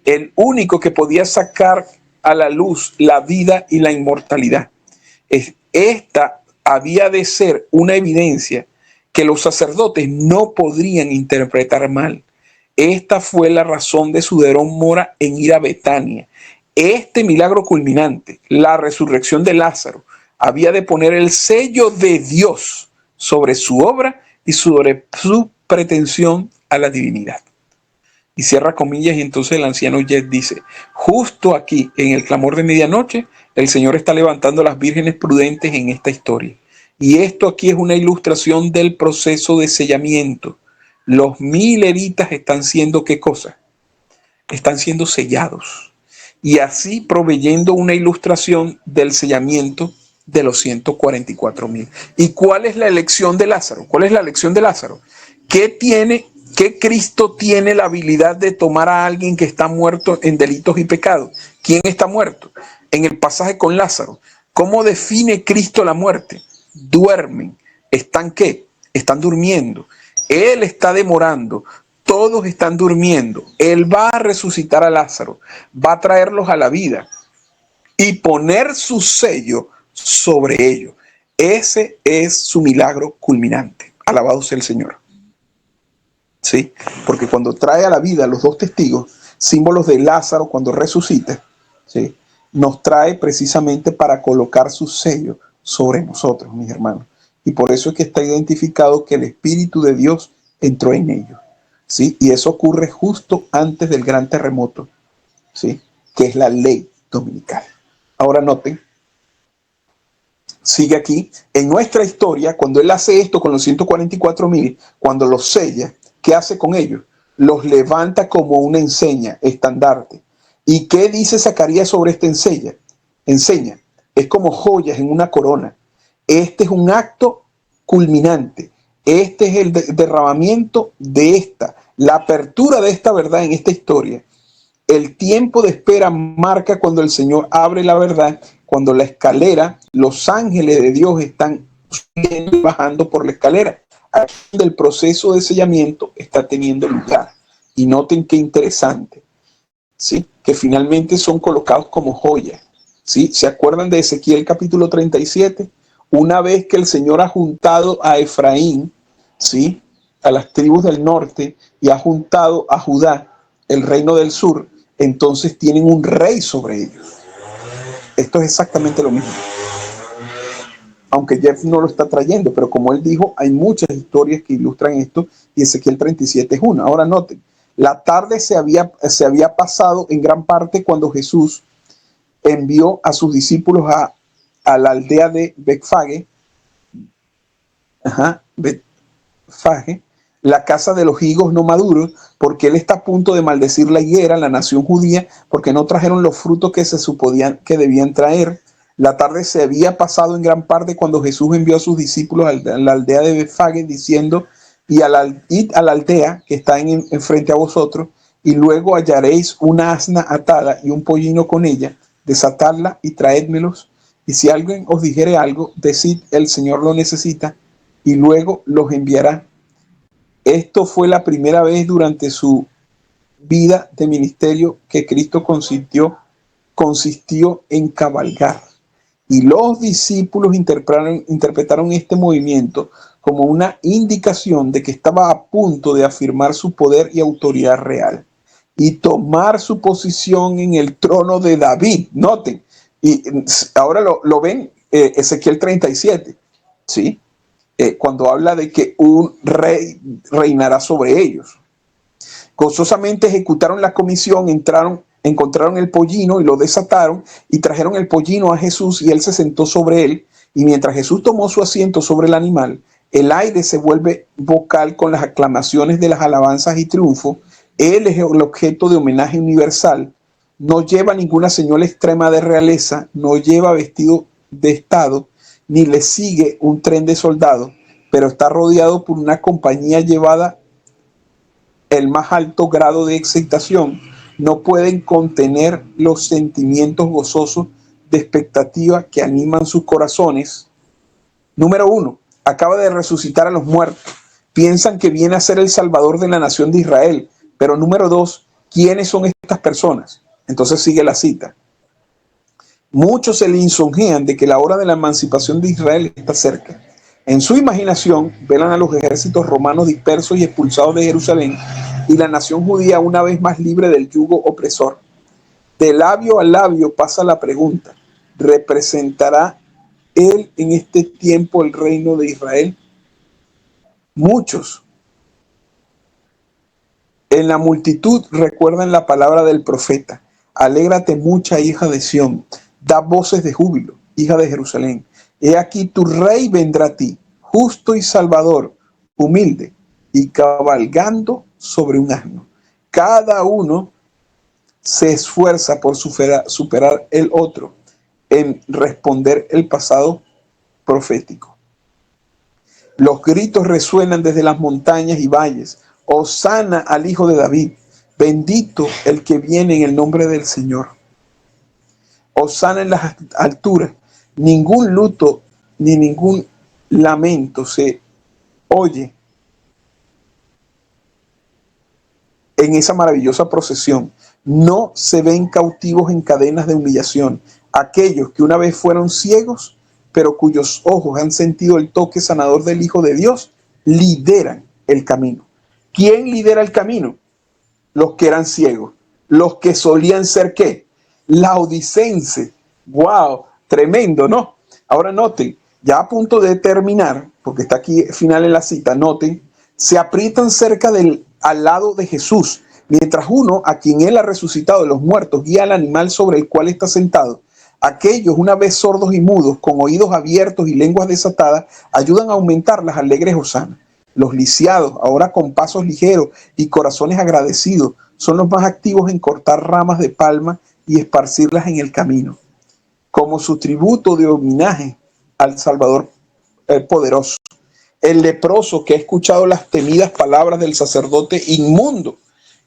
el único que podía sacar a la luz la vida y la inmortalidad. Esta había de ser una evidencia que los sacerdotes no podrían interpretar mal. Esta fue la razón de su demora en ir a Betania. Este milagro culminante, la resurrección de Lázaro, había de poner el sello de Dios sobre su obra y sobre su pretensión a la divinidad. Y cierra comillas, y entonces el anciano Jet dice: justo aquí, en el clamor de medianoche, el Señor está levantando a las vírgenes prudentes en esta historia. Y esto aquí es una ilustración del proceso de sellamiento. Los 1000 levitas están siendo, ¿qué cosa? Están siendo sellados. Y así proveyendo una ilustración del sellamiento de los 144,000. ¿Y cuál es la elección de Lázaro? ¿Cuál es la elección de Lázaro? ¿Qué Cristo tiene la habilidad de tomar a alguien que está muerto en delitos y pecados? ¿Quién está muerto? En el pasaje con Lázaro, ¿cómo define Cristo la muerte? Duermen. ¿Están qué? Están durmiendo. Él está demorando. Todos están durmiendo. Él va a resucitar a Lázaro, va a traerlos a la vida y poner su sello sobre ellos. Ese es su milagro culminante. Alabado sea el Señor. ¿Sí? Porque cuando trae a la vida a los 2 testigos, símbolos de Lázaro cuando resucita, ¿sí?, nos trae precisamente para colocar su sello sobre nosotros, mis hermanos. Y por eso es que está identificado que el Espíritu de Dios entró en ellos. ¿Sí? Y eso ocurre justo antes del gran terremoto, ¿sí?, que es la ley dominical. Ahora noten, sigue aquí, en nuestra historia, cuando Él hace esto con los 144,000, cuando los sella, ¿qué hace con ellos? Los levanta como una enseña, estandarte. ¿Y qué dice Zacarías sobre esta enseña? Es como joyas en una corona. Este es un acto culminante. Este es el derramamiento de la apertura de esta verdad en esta historia. El tiempo de espera marca cuando el Señor abre la verdad, cuando la escalera, los ángeles de Dios están subiendo y bajando por la escalera. Aquí el proceso de sellamiento está teniendo lugar. Y noten qué interesante, ¿sí?, que finalmente son colocados como joyas. ¿Sí? ¿Se acuerdan de Ezequiel capítulo 37? Una vez que el Señor ha juntado a Efraín, ¿sí?, a las tribus del norte, y ha juntado a Judá, el reino del sur, entonces tienen un rey sobre ellos. Esto es exactamente lo mismo. Aunque Jeff no lo está trayendo, pero como él dijo, hay muchas historias que ilustran esto, y Ezequiel 37 es una. Ahora noten, la tarde se había pasado en gran parte cuando Jesús envió a sus discípulos a la aldea de Betfage, la casa de los higos no maduros, porque Él está a punto de maldecir la higuera, la nación judía, porque no trajeron los frutos que se suponían que debían traer. La tarde se había pasado en gran parte cuando Jesús envió a sus discípulos a la aldea de Betfage, diciendo: id a la aldea que está enfrente a vosotros, y luego hallaréis una asna atada y un pollino con ella, desatadla y traédmelos. Y si alguien os dijere algo, decid, el Señor lo necesita, y luego los enviará. Esto fue la primera vez durante su vida de ministerio que Cristo consistió en cabalgar. Y los discípulos interpretaron este movimiento como una indicación de que estaba a punto de afirmar su poder y autoridad real y tomar su posición en el trono de David. Noten, y ahora lo ven, Ezequiel 37, ¿sí? Cuando habla de que un rey reinará sobre ellos. Gozosamente ejecutaron la comisión, encontraron el pollino y lo desataron y trajeron el pollino a Jesús y él se sentó sobre él. Y mientras Jesús tomó su asiento sobre el animal, el aire se vuelve vocal con las aclamaciones de las alabanzas y triunfo. Él es el objeto de homenaje universal. No lleva ninguna señal extrema de realeza, no lleva vestido de estado, ni le sigue un tren de soldados, pero está rodeado por una compañía llevada el más alto grado de excitación. No pueden contener los sentimientos gozosos de expectativa que animan sus corazones. Número 1, acaba de resucitar a los muertos. Piensan que viene a ser el Salvador de la nación de Israel. Pero número 2, ¿quiénes son estas personas? Entonces sigue la cita. Muchos se lisonjean de que la hora de la emancipación de Israel está cerca. En su imaginación velan a los ejércitos romanos dispersos y expulsados de Jerusalén y la nación judía una vez más libre del yugo opresor. De labio a labio pasa la pregunta: ¿representará él en este tiempo el reino de Israel? Muchos en la multitud recuerdan la palabra del profeta: alégrate mucha hija de Sión, da voces de júbilo, hija de Jerusalén. He aquí tu rey vendrá a ti, justo y salvador, humilde y cabalgando sobre un asno. Cada uno se esfuerza por superar el otro en responder el pasado profético. Los gritos resuenan desde las montañas y valles. Hosana al Hijo de David, bendito el que viene en el nombre del Señor. Hosana en las alturas. Ningún luto ni ningún lamento se oye en esa maravillosa procesión. No se ven cautivos en cadenas de humillación. Aquellos que una vez fueron ciegos, pero cuyos ojos han sentido el toque sanador del Hijo de Dios, lideran el camino. ¿Quién lidera el camino? Los que eran ciegos. Los que solían ser, ¿qué? Laodicenses. ¡Wow! Tremendo, ¿no? Ahora noten, ya a punto de terminar, porque está aquí final en la cita, noten, se aprietan al lado de Jesús, mientras uno, a quien él ha resucitado de los muertos, guía al animal sobre el cual está sentado. Aquellos, una vez sordos y mudos, con oídos abiertos y lenguas desatadas, ayudan a aumentar las alegres hosanas. Los lisiados, ahora con pasos ligeros y corazones agradecidos, son los más activos en cortar ramas de palma y esparcirlas en el camino, como su tributo de homenaje al Salvador poderoso. El leproso, que ha escuchado las temidas palabras del sacerdote inmundo,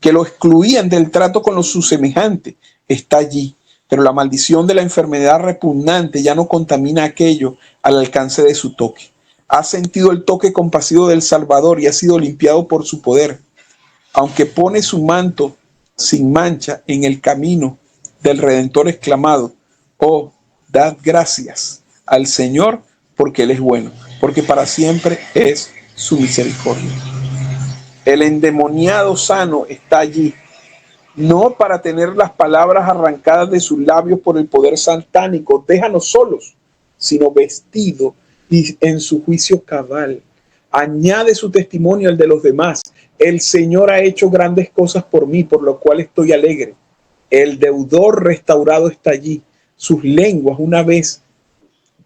que lo excluían del trato con sus semejantes, está allí. Pero la maldición de la enfermedad repugnante ya no contamina aquello al alcance de su toque. Ha sentido el toque compasivo del Salvador y ha sido limpiado por su poder. Aunque pone su manto sin mancha en el camino del Redentor exclamado: oh, dad gracias al Señor porque Él es bueno, porque para siempre es su misericordia. El endemoniado sano está allí, no para tener las palabras arrancadas de sus labios por el poder satánico, déjanos solos, sino vestido y en su juicio cabal. Añade su testimonio al de los demás. El Señor ha hecho grandes cosas por mí, por lo cual estoy alegre. El deudor restaurado está allí. Sus lenguas, una vez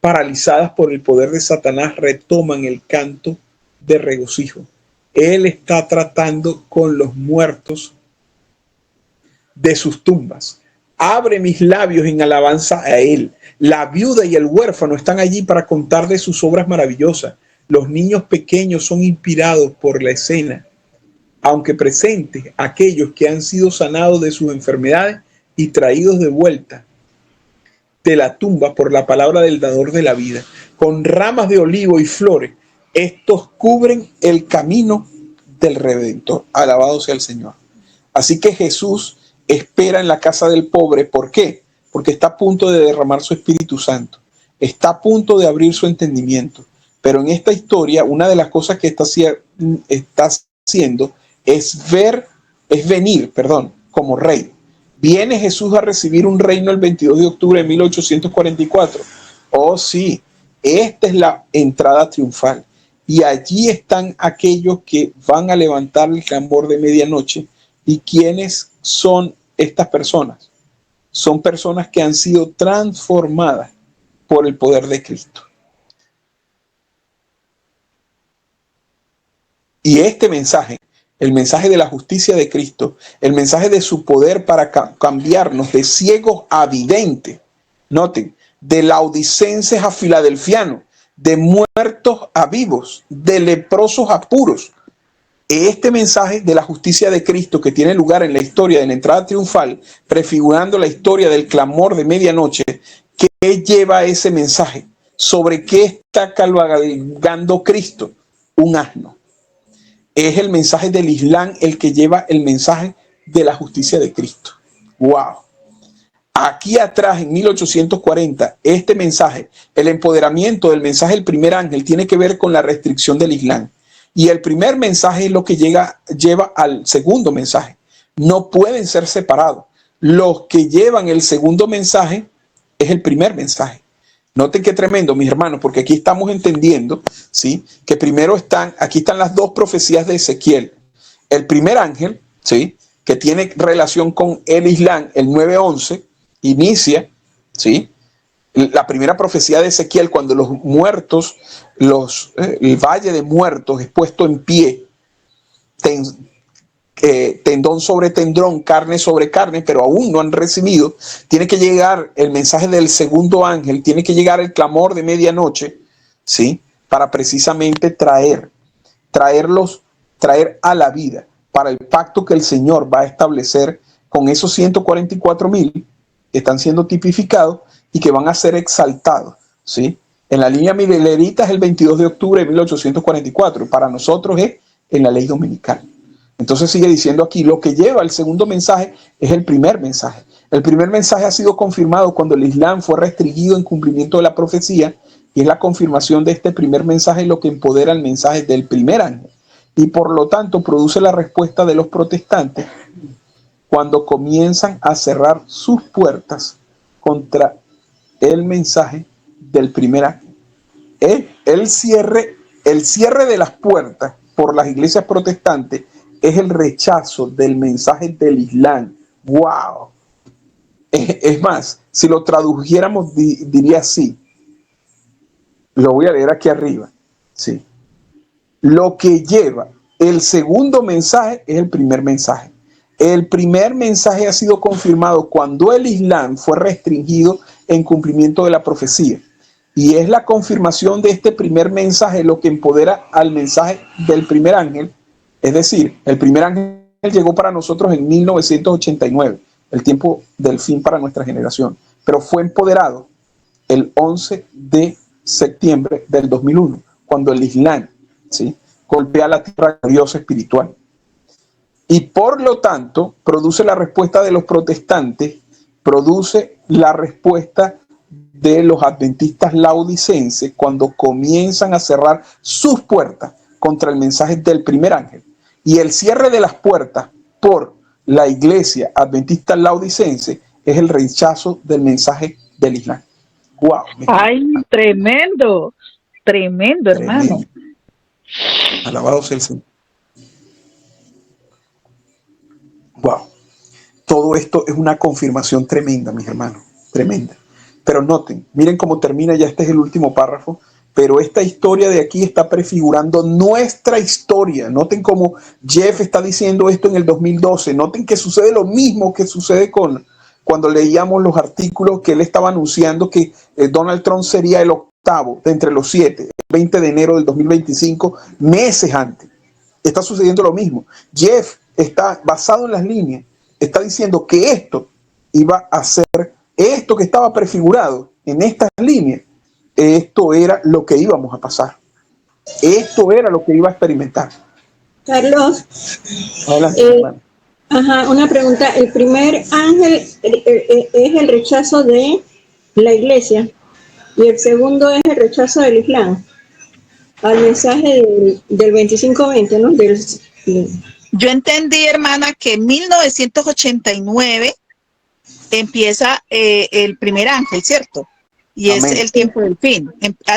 paralizadas por el poder de Satanás, retoman el canto de regocijo. Él está tratando con los muertos de sus tumbas. Abre mis labios en alabanza a Él. La viuda y el huérfano están allí para contar de sus obras maravillosas. Los niños pequeños son inspirados por la escena. aunque presentes aquellos que han sido sanados de sus enfermedades y traídos de vuelta de la tumba por la palabra del dador de la vida, con ramas de olivo y flores, estos cubren el camino del Redentor. Alabado sea el Señor. Así que Jesús espera en la casa del pobre. ¿Por qué? Porque está a punto de derramar su Espíritu Santo. Está a punto de abrir su entendimiento. Pero en esta historia, una de las cosas que está haciendo es venir como rey. Viene Jesús a recibir un reino el 22 de octubre de 1844. Oh, sí, esta es la entrada triunfal. Y allí están aquellos que van a levantar el clamor de medianoche. ¿Y quiénes son estas personas? Son personas que han sido transformadas por el poder de Cristo. Y este mensaje, el mensaje de la justicia de Cristo, el mensaje de su poder para cambiarnos de ciegos a videntes, noten, de laodicenses a filadelfianos, de muertos a vivos, de leprosos a puros. Este mensaje de la justicia de Cristo que tiene lugar en la historia de la entrada triunfal, prefigurando la historia del clamor de medianoche, ¿qué lleva ese mensaje? ¿Sobre qué está cabalgando Cristo? Un asno. Es el mensaje del Islam el que lleva el mensaje de la justicia de Cristo. ¡Wow! Aquí atrás, en 1840, este mensaje, el empoderamiento del mensaje del primer ángel, tiene que ver con la restricción del Islam. Y el primer mensaje es lo que lleva al segundo mensaje. No pueden ser separados. Los que llevan el segundo mensaje es el primer mensaje. Noten qué tremendo, mis hermanos, porque aquí estamos entendiendo, ¿sí?, que primero aquí están las dos profecías de Ezequiel. El primer ángel, ¿sí?, que tiene relación con el Islam, el 9:11, inicia, ¿sí?, la primera profecía de Ezequiel cuando los muertos, el valle de muertos es puesto en pie, tendón sobre tendón, carne sobre carne, pero aún no han recibido. Tiene que llegar el mensaje del segundo ángel, tiene que llegar el clamor de medianoche, ¿sí?, para precisamente traer a la vida, para el pacto que el Señor va a establecer con esos 144,000 que están siendo tipificados y que van a ser exaltados, ¿sí? En la línea milerita es el 22 de octubre de 1844, para nosotros es en la ley dominical. Entonces sigue diciendo aquí, lo que lleva el segundo mensaje es el primer mensaje. El primer mensaje ha sido confirmado cuando el Islam fue restringido en cumplimiento de la profecía, y es la confirmación de este primer mensaje lo que empodera el mensaje del primer ángel. Y por lo tanto produce la respuesta de los protestantes cuando comienzan a cerrar sus puertas contra el mensaje del primer ángel. El cierre de las puertas por las iglesias protestantes es el rechazo del mensaje del Islam. ¡Wow! Es más, si lo tradujéramos, diría así. Lo voy a leer aquí arriba. Sí. Lo que lleva el segundo mensaje es el primer mensaje. El primer mensaje ha sido confirmado cuando el Islam fue restringido en cumplimiento de la profecía. Y es la confirmación de este primer mensaje lo que empodera al mensaje del primer ángel. Es decir, el primer ángel llegó para nosotros en 1989, el tiempo del fin para nuestra generación, pero fue empoderado el 11 de septiembre del 2001, cuando el Islam, ¿sí?, golpea la tierra gloriosa espiritual. Y por lo tanto, produce la respuesta de los protestantes, produce la respuesta de los adventistas laodicenses cuando comienzan a cerrar sus puertas contra el mensaje del primer ángel. Y el cierre de las puertas por la iglesia adventista laodicense es el rechazo del mensaje del Islam. ¡Wow! ¡Ay, tremendo! Tremendo, hermano. Alabado sea el Señor. ¡Wow! Todo esto es una confirmación tremenda, mis hermanos. Tremenda. Pero noten, miren cómo termina, ya este es el último párrafo. Pero esta historia de aquí está prefigurando nuestra historia. Noten cómo Jeff está diciendo esto en el 2012. Noten que sucede lo mismo que sucede cuando leíamos los artículos que él estaba anunciando que Donald Trump sería el octavo de entre los 7, el 20 de enero del 2025, meses antes. está sucediendo lo mismo. Jeff está basado en las líneas, está diciendo que esto iba a ser, esto que estaba prefigurado en estas líneas, esto era lo que íbamos a pasar. Esto era lo que iba a experimentar. Carlos, Adelante, una pregunta. El primer ángel es el rechazo de la iglesia y el segundo es el rechazo del Islam al mensaje del 25-20, ¿no? Yo entendí, hermana, que en 1989 empieza el primer ángel, ¿cierto? Y amén, es el tiempo del fin,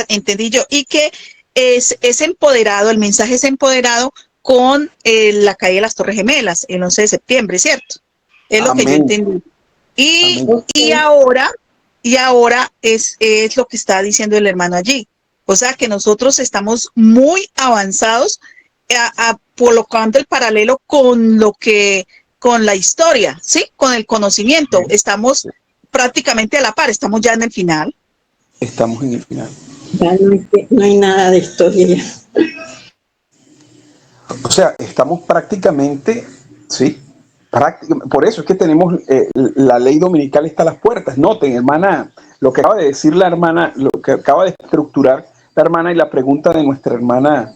entendí yo. Y que es empoderado, el mensaje es empoderado con la caída de las Torres Gemelas, el 11 de septiembre, ¿cierto? Es lo amén, que yo entendí. Y ahora es lo que está diciendo el hermano allí. O sea que nosotros estamos muy avanzados colocando el paralelo con la historia, ¿sí? Con el conocimiento. Estamos prácticamente a la par, estamos ya en el final. Estamos en el final. Ya no hay nada de historia. O sea, estamos prácticamente, sí, por eso es que tenemos la ley dominical está a las puertas. Noten, hermana, lo que acaba de decir la hermana, lo que acaba de estructurar la hermana y la pregunta de nuestra hermana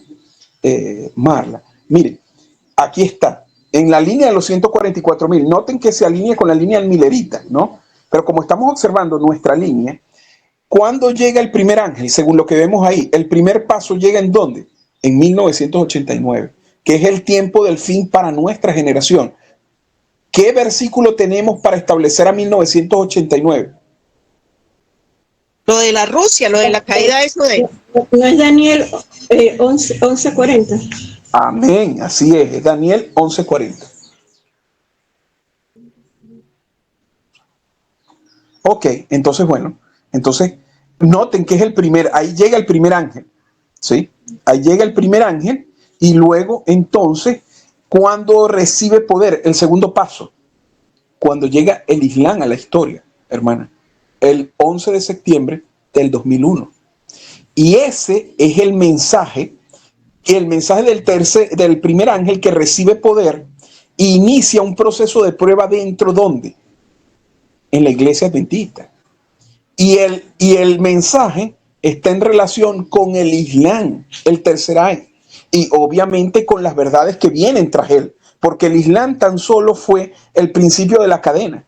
Marla. Miren, aquí está, en la línea de los 144,000. Noten que se alinea con la línea del milerita, ¿no? Pero como estamos observando nuestra línea, ¿cuándo llega el primer ángel? Según lo que vemos ahí, el primer paso llega ¿en dónde? En 1989, que es el tiempo del fin para nuestra generación. ¿Qué versículo tenemos para establecer a 1989? Lo de la Rusia, lo de la caída, eso de... ¿No es Daniel 11:40? Amén, así es Daniel 11:40. Ok, entonces bueno, entonces noten que es el primer, ahí llega el primer ángel, ¿sí? Ahí llega el primer ángel y luego entonces, cuando recibe poder, el segundo paso, cuando llega el Islam a la historia, hermana, el 11 de septiembre del 2001. Y ese es el mensaje del primer ángel que recibe poder e inicia un proceso de prueba dentro, ¿dónde? En la iglesia adventista. Y el mensaje está en relación con el Islam, el tercer ay, y obviamente con las verdades que vienen tras él, porque el Islam tan solo fue el principio de la cadena,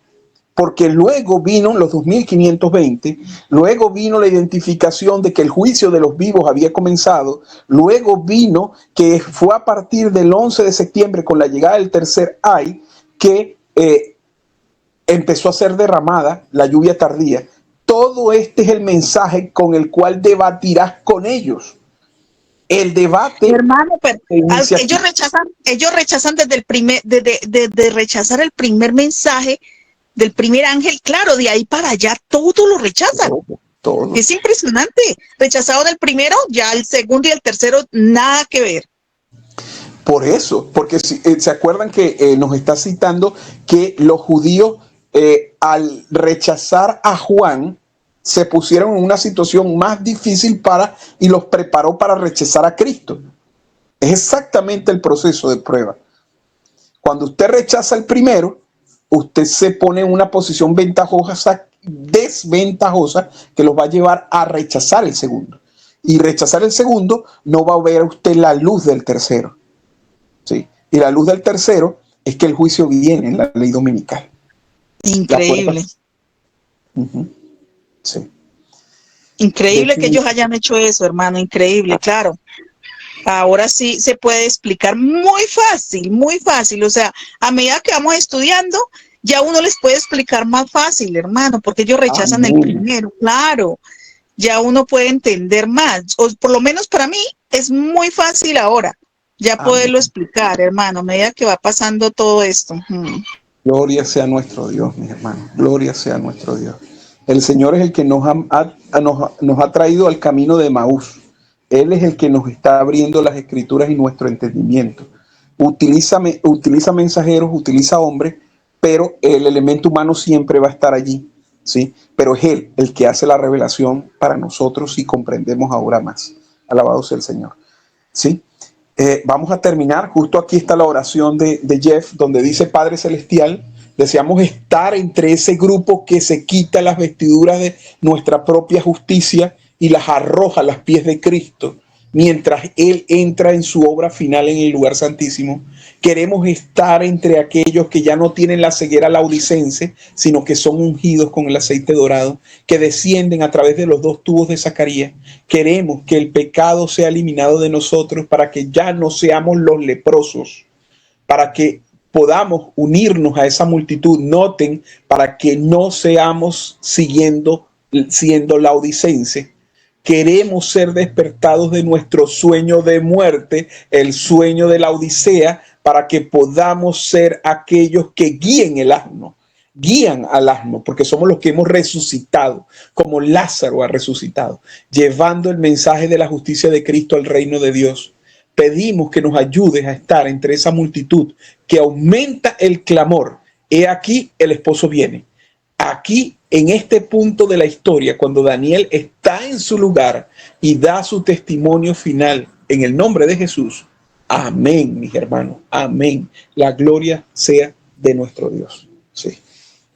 porque luego vino los 2520, luego vino la identificación de que el juicio de los vivos había comenzado, luego vino que fue a partir del 11 de septiembre con la llegada del tercer ay que empezó a ser derramada la lluvia tardía. Todo este es el mensaje con el cual debatirás con ellos. El debate, hermano, pero ellos rechazan desde rechazar el primer mensaje del primer ángel, claro, de ahí para allá todo lo rechazan. Todo. Es impresionante. Rechazado del primero, ya el segundo y el tercero nada que ver. Por eso, porque se acuerdan que nos está citando que los judíos al rechazar a Juan se pusieron en una situación más difícil y los preparó para rechazar a Cristo. Es exactamente el proceso de prueba. Cuando usted rechaza el primero, usted se pone en una posición desventajosa que los va a llevar a rechazar el segundo. Y rechazar el segundo no va a ver usted la luz del tercero. ¿Sí? Y la luz del tercero es que el juicio viene en la ley dominical. Increíble. Sí. Increíble que ellos hayan hecho eso, hermano, increíble, claro. Ahora sí se puede explicar muy fácil. O sea, a medida que vamos estudiando, ya uno les puede explicar más fácil, hermano, porque ellos rechazan el primero, claro. Ya uno puede entender más, o por lo menos para mí es muy fácil ahora, ya poderlo explicar, hermano, a medida que va pasando todo esto. Gloria sea nuestro Dios, mis hermanos, gloria sea nuestro Dios. El Señor es el que nos ha traído al camino de Emaús. Él es el que nos está abriendo las escrituras y nuestro entendimiento. Utiliza mensajeros, utiliza hombres, pero el elemento humano siempre va a estar allí, ¿sí? Pero es Él el que hace la revelación para nosotros y comprendemos ahora más. Alabado sea el Señor, ¿sí? vamos a terminar. Justo aquí está la oración de Jeff, donde dice: Padre Celestial, deseamos estar entre ese grupo que se quita las vestiduras de nuestra propia justicia y las arroja a los pies de Cristo, mientras Él entra en su obra final en el lugar santísimo. Queremos estar entre aquellos que ya no tienen la ceguera laodicense, sino que son ungidos con el aceite dorado, que descienden a través de los 2 tubos de Zacarías. Queremos que el pecado sea eliminado de nosotros para que ya no seamos los leprosos, para que podamos unirnos a esa multitud. Noten, para que no seamos siendo laodicenses. Queremos ser despertados de nuestro sueño de muerte, el sueño de la Odisea, para que podamos ser aquellos que guían al asno, porque somos los que hemos resucitado, como Lázaro ha resucitado, llevando el mensaje de la justicia de Cristo al reino de Dios. Pedimos que nos ayudes a estar entre esa multitud que aumenta el clamor. He aquí, el esposo viene. Aquí, en este punto de la historia, cuando Daniel está en su lugar y da su testimonio final en el nombre de Jesús. Amén, mis hermanos. Amén. La gloria sea de nuestro Dios. Sí.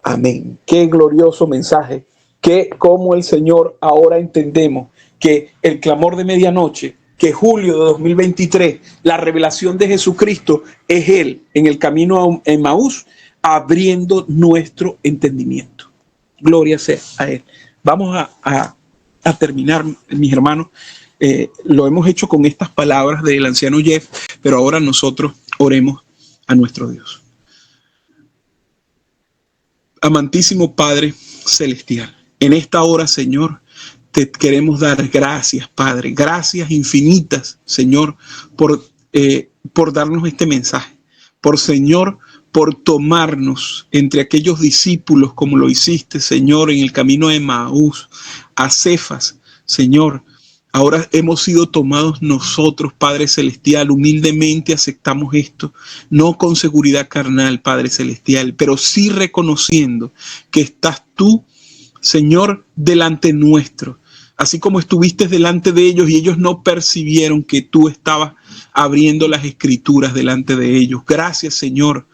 Amén. Qué glorioso mensaje. Que como el Señor ahora entendemos que el clamor de medianoche, que julio de 2023, la revelación de Jesucristo es Él en el camino a Emaús, abriendo nuestro entendimiento. Gloria sea a Él. Vamos a terminar, mis hermanos. Lo hemos hecho con estas palabras del anciano Jeff, pero ahora nosotros oremos a nuestro Dios. Amantísimo Padre Celestial, en esta hora, Señor, te queremos dar gracias, Padre, gracias infinitas, Señor, por darnos este mensaje, por tomarnos entre aquellos discípulos como lo hiciste, Señor, en el camino de Emaús, a Cefas, Señor. Ahora hemos sido tomados nosotros, Padre Celestial, humildemente aceptamos esto, no con seguridad carnal, Padre Celestial, pero sí reconociendo que estás tú, Señor, delante nuestro. Así como estuviste delante de ellos y ellos no percibieron que tú estabas abriendo las escrituras delante de ellos. Gracias, Señor.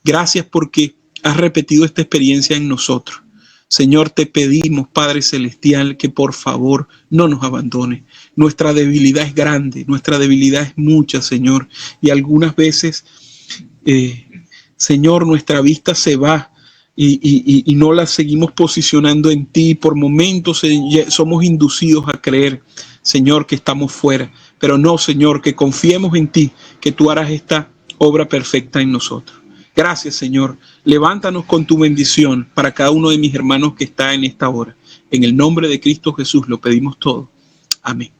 Gracias porque has repetido esta experiencia en nosotros. Señor, te pedimos, Padre Celestial, que por favor no nos abandones. Nuestra debilidad es grande, nuestra debilidad es mucha, Señor. Y algunas veces, Señor, nuestra vista se va y no la seguimos posicionando en ti. Por momentos somos inducidos a creer, Señor, que estamos fuera. Pero no, Señor, que confiemos en ti, que tú harás esta obra perfecta en nosotros. Gracias, Señor. Levántanos con tu bendición para cada uno de mis hermanos que está en esta hora. En el nombre de Cristo Jesús lo pedimos todo. Amén.